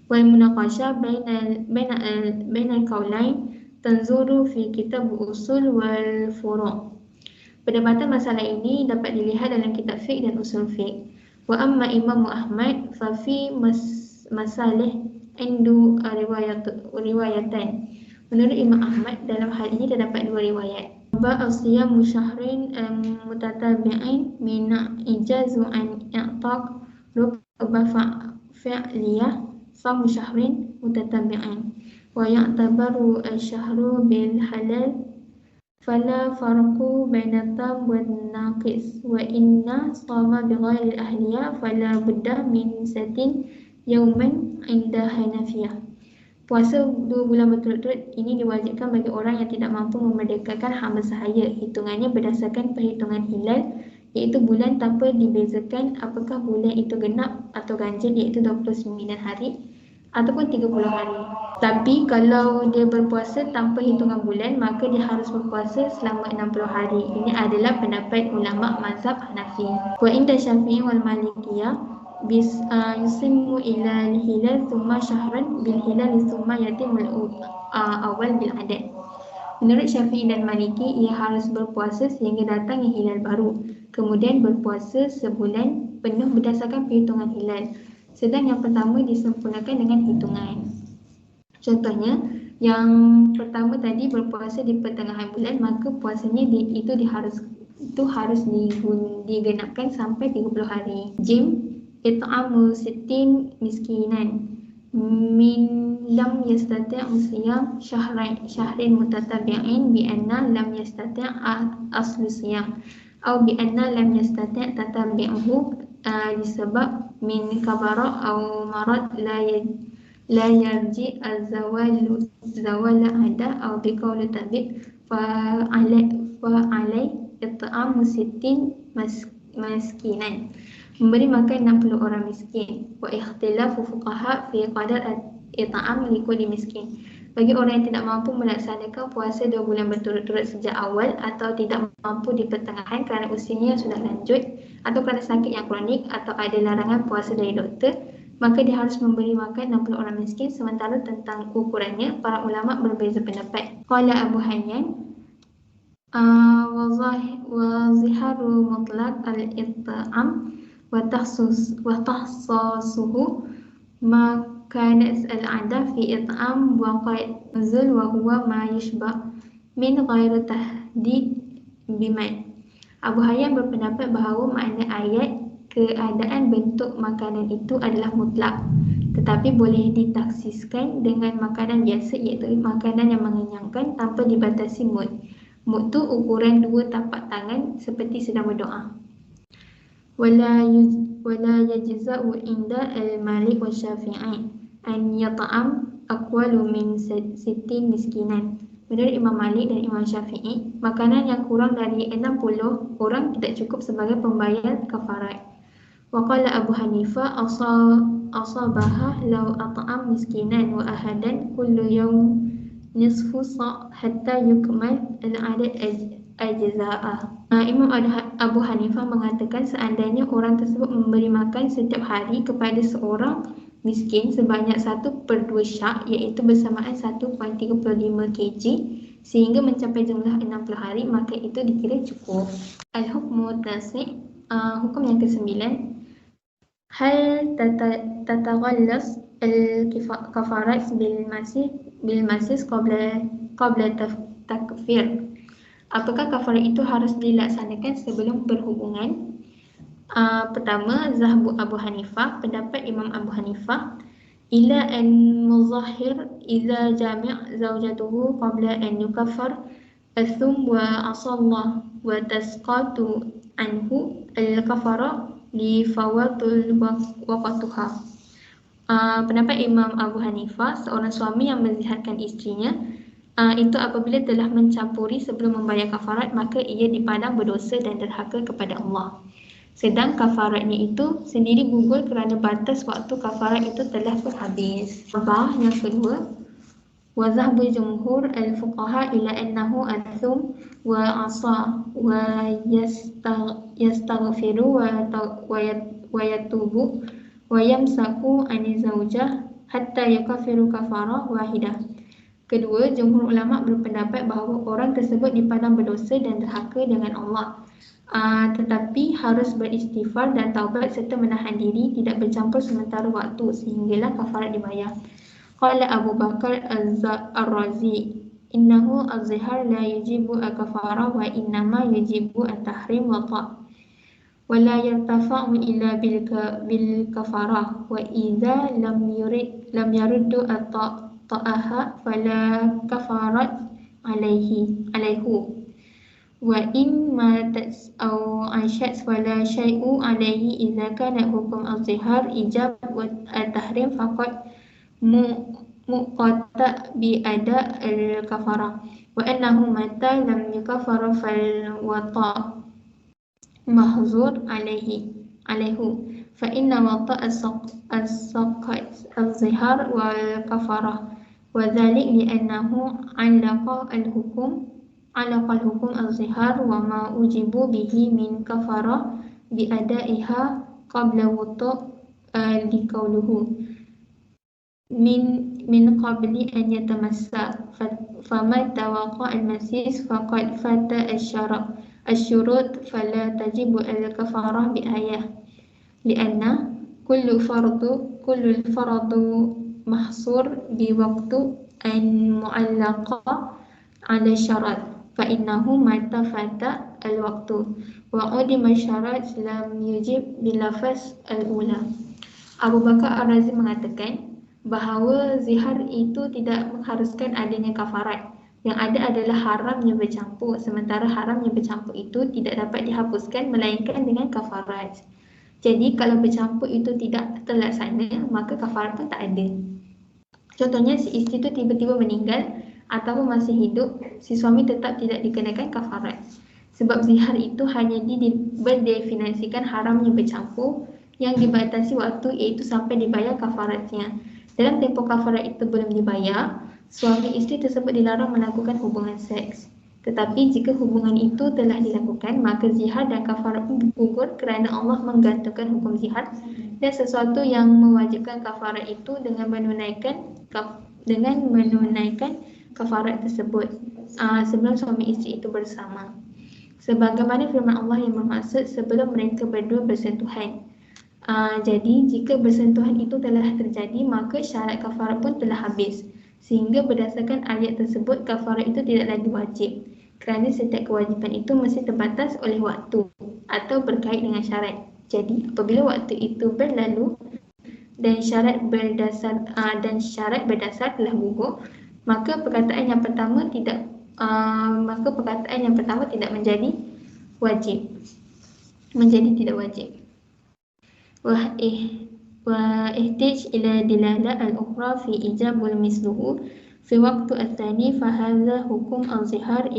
Wal munaqashah bainal qaulain tanzuru fi kitab usul wal furu'. Perdebatan masalah ini dapat dilihat dalam kitab fiqh dan usul fiqh. Wa amma Imam Ahmad fa fi masalih indu riwayatan. Menurut Imam Ahmad, dalam hal ini terdapat dua riwayat. Ba'asiyam musyahrin mutatabi'in min ijazu an i'taq rukba fa'liyah samu syahrin mutatabi'in wa ya'tabaru al-syahru bil halal fala farqu baina tam wan naqis wa inna sama bi ghairi ahliya fala budda min satin yauman inda Hanafiyah. Puasa 2 bulan berturut-turut ini diwajibkan bagi orang yang tidak mampu memerdekakan hamba sahaya. Hitungannya berdasarkan perhitungan hilal, iaitu bulan tanpa dibezakan apakah bulan itu genap atau ganjil, iaitu 29 hari ataupun 30 hari. Tapi kalau dia berpuasa tanpa hitungan bulan, maka dia harus berpuasa selama 60 hari. Ini adalah pendapat ulama mazhab Hanafi. Wa inda Syafi'i wal Malikiyah yusimmu ila al-hilal thumma syahran bil hilal thumma yatimul awal bil adad. Menurut Syafi'i dan Maliki, ia harus berpuasa sehingga datang yang hilal baru, kemudian berpuasa sebulan penuh berdasarkan perhitungan hilal, sedang yang pertama disempurnakan dengan hitungan. Contohnya, yang pertama tadi berpuasa di pertengahan bulan, maka puasanya itu harus digenapkan sampai 30 hari. Jim it'amu sittin miskinan min lam yastati' siyam syahrin mutatabi'in bi anna lam yastati' aslu siyam atau bi anna lam yastati' tatabi'uhu disebab min kabara atau marad la yarji zawala ada atau bi qawli tabi' fa alai it'amu sittin miskinan, memberi makan 60 orang miskin. Wa ikhtilafu fuqaha fi qadar it'am likulli miskin. Bagi orang yang tidak mampu melaksanakan puasa 2 bulan berturut-turut sejak awal atau tidak mampu di pertengahan kerana usianya sudah lanjut atau kerana sakit yang kronik atau ada larangan puasa dari doktor, maka dia harus memberi makan 60 orang miskin. Sementara tentang ukurannya, para ulama berbeza pendapat. Qala Abu Hayyan wa ziharu mutlaq al-it'am wa tahsasuhu ma kanat al-'ada fi it'am wa qad nuzul wa huwa ma yushba min ghairi tahdid biman. Abu Hayyan berpendapat bahawa makna ayat keadaan bentuk makanan itu adalah mutlak, tetapi boleh ditaksiskan dengan makanan biasa, iaitu makanan yang mengenyangkan tanpa dibatasi mud. Mud tu ukuran 2 tapak tangan seperti sedang berdoa. Wala yajza'u inda al-Malik wa Syafi'i an yata'am aqwalu min sittin miskinan. Menurut Imam Malik dan Imam Syafi'i, makanan yang kurang dari 60 orang tidak cukup sebagai pembayar kafarat. Wa qala Abu Hanifah asabaha law at'am miskinan wa ahadan kullu yawm nisfu sa' hatta yukmal al-adad ajza'ah. Imam Abu Hanifah mengatakan seandainya orang tersebut memberi makan setiap hari kepada seorang miskin sebanyak 1/2 syak, iaitu bersamaan 1.35 kg, sehingga mencapai jumlah 60 hari, maka itu dikira cukup. Al-hukmu tasi', hukum yang ke-9. Hal tataghallas al-kafarat bil masis qabla takfir. Apakah kafarat itu harus dilaksanakan sebelum berhubungan? Pertama, Zahbu Abu Hanifah, pendapat Imam Abu Hanifah, ila an muzahir idza jami' zawjatuhu qabla an yukaffar athum wa asallah wa tasqatu anhu al-kafara li fawatul waqtuha. Pendapat Imam Abu Hanifah, seorang suami yang menzihatkan isterinya itu apabila telah mencampuri sebelum membayar kafarat, maka ia dipandang berdosa dan derhaka kepada Allah. Sedang kafaratnya itu sendiri gugur kerana batas waktu kafarat itu telah habis. Yang kedua, wa zahbu jumhur al-fuqaha ila annahu athum wa asa wa yastaghfiru wa yatubu wa yamsaku ani zaujah hatta yakafiru kafarah wahidah. Kedua, jumhur ulama berpendapat bahawa orang tersebut dipandang berdosa dan derhaka dengan Allah. Tetapi harus beristighfar dan taubat serta menahan diri tidak bercampur sementara waktu sehinggalah kafarat dibayar. Qala Abu Bakar Ar-Razi, innahu az-zihar la yujibu al-kafara wa innama yujibu al-tahrim wa ta' wa la yartafa'u illa bil kafarah wa idza lam yaruddu at-ta'aha fala kafarat alaihu wa in matat aw aishat fala syai'u alaihi idza kana hukum az-zihar ijab wa al-tahrim faqad muqatta bi ada al-kafarah wa annahu mata lam yukafara fal wata mahzur alaihu fa inna wata as-saqat az-zihar wal kafarah wa dhalik li annahu alaqa al-hukum al-zihar wa ma ujibu bihi min kafarah bi adaiha qabla wutu' liqauluhu min qabli an yatamassa fama tawaqa al-masis faqad fata asyurut fala tajibu al-kafarah bi ayah lianna kullu fardu mahsur bi waqtu an mu'allaqa ala syarat fa innahu mata fata al-waqtu wa udima syarat lam yujib bilafaz al-ula. Abu Bakar Ar-Razi mengatakan bahawa zihar itu tidak mengharuskan adanya kafarat. Yang ada adalah haramnya bercampur, sementara haramnya bercampur itu tidak dapat dihapuskan melainkan dengan kafarat. Jadi kalau bercampur itu tidak terlaksana, maka kafarat pun tak ada. Contohnya, si isteri itu tiba-tiba meninggal ataupun masih hidup, si suami tetap tidak dikenakan kafarat. Sebab zihar itu hanya berdefinisikan haramnya bercampur yang dibatasi waktu, iaitu sampai dibayar kafaratnya. Dalam tempoh kafarat itu belum dibayar, suami isteri tersebut dilarang melakukan hubungan seks. Tetapi jika hubungan itu telah dilakukan, maka zihar dan kafarat pun gugur kerana Allah menggantungkan hukum zihar dan sesuatu yang mewajibkan kafarat itu dengan menunaikan kafarat tersebut sebelum suami isteri itu bersama. Sebagaimana firman Allah yang bermaksud sebelum mereka berdua bersentuhan. Jadi jika bersentuhan itu telah terjadi, maka syarat kafarat pun telah habis. Sehingga berdasarkan ayat tersebut, kafarat itu tidak lagi wajib. Kerana setiap kewajipan itu mesti terbatas oleh waktu atau berkait dengan syarat. Jadi apabila waktu itu berlalu dan syarat berdasar telah gugur, maka perkataan yang pertama tidak menjadi wajib. Tidak wajib. واحتج إلى دلالة الأخرى في إيجاب مثله في وقت الثاني فهذا حكم الظهار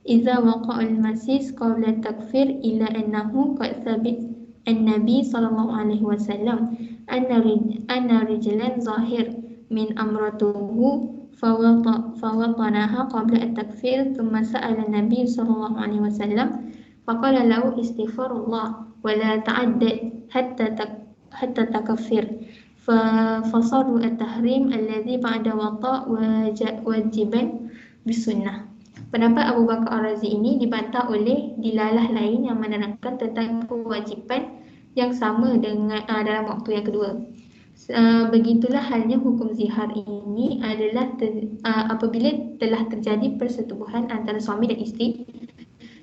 إذا وقع المسيس قبل التكفير إلا أنه قد ثبت النبي صلى الله عليه وسلم أن رجلا ظاهر من أمرته فوطنها قبل التكفير ثم سأل النبي صلى الله عليه وسلم فقال له استغفر الله ولا تعدد حتى تكفر فصار التحريم الذي بعد وطاء واجبا بالسنة. Pendapat Abu Bakar Ar-Razi ini dibantah oleh dilalah lain yang menerangkan tentang kewajipan yang sama dengan dalam waktu yang kedua. Begitulah halnya hukum zihar ini adalah apabila telah terjadi persetubuhan antara suami dan isteri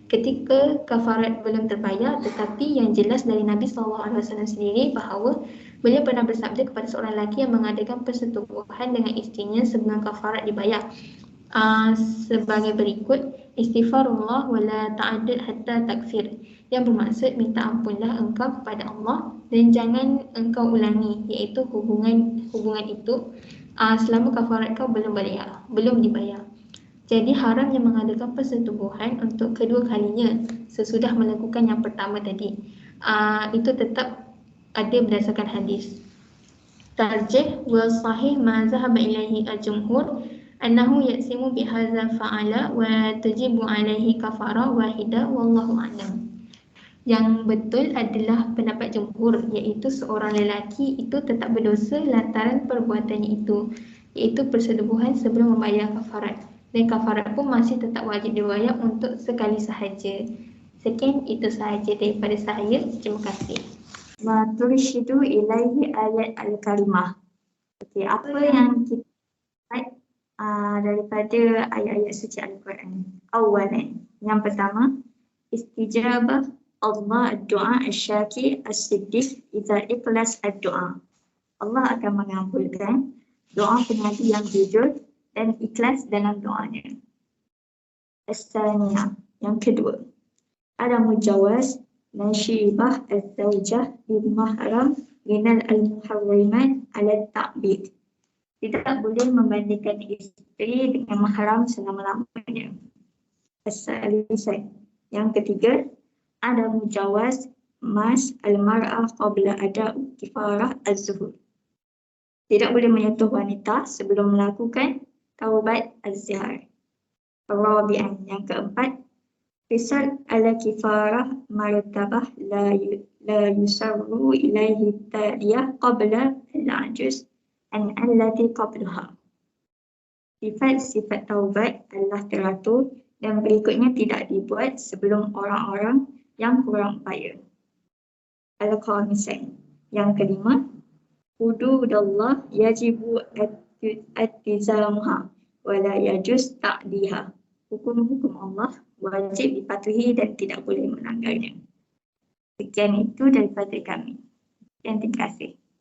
ketika kafarat belum terbayar, tetapi yang jelas dari Nabi SAW sendiri bahawa beliau pernah bersabda kepada seorang lelaki yang mengadakan persetubuhan dengan isterinya sebelum kafarat dibayar. Sebagai berikut, istighfarullah wala ta'addad hatta takfir, yang bermaksud minta ampunlah engkau kepada Allah dan jangan engkau ulangi, iaitu hubungan itu selama kafarat kau belum dibayar. Jadi haramnya mengadakan persetubuhan untuk kedua kalinya sesudah melakukan yang pertama tadi. Itu tetap ada berdasarkan hadis. Tarjih wal sahih ma zahaba ilaihi al-jumhur annahu yaksimu bihadza fa'ala wa tajibu alaihi kafara wahida wallahu a'lam. Yang betul adalah pendapat jumhur, iaitu seorang lelaki itu tetap berdosa lantaran perbuatannya itu, iaitu persetubuhan sebelum membayar kafarat, dan kafarat pun masih tetap wajib dibayar untuk sekali sahaja. Sekian, itu sahaja daripada saya. Terima kasih. Ma turshidu ilaihi ayat al-karimah. Okey, apa yang kita lihat daripada ayat-ayat suci Al-Quran? Awalan, yang pertama, istijabah Allah ad-du'a asy-syaki as-siddiq idza ikhlas ad-du'a. Allah akan mengabulkan doa penadi yang jujur dan ikhlas dalam doanya. As-saniyah, yang kedua, ada mujawaz nasyibah az-zawjah bil mahram minal al-muharrimat ala ta'bid. Tidak boleh membandingkan isteri dengan mahram selama-lamanya. As-salisah, yang ketiga, ada mujawaz mas al-mar'ah qabla ada kifarah az-zuhur. Tidak boleh menyentuh wanita sebelum melakukan taubat az-zihar. Rabi'an, yang keempat, Risal ala kifarah martabah la yusarru ilaihi taliyah qabla al-ajuz an allati qablaha. Sifat-sifat taubat adalah teratur dan berikutnya tidak dibuat sebelum orang-orang yang kurang upaya. Al-Khamisah, yang kelima, hududallah yajibu at-tizamuha wa la yajuz ta'diha. Hukum-hukum Allah wajib dipatuhi dan tidak boleh melanggarnya. Sekian itu daripada kami. Dan terima kasih.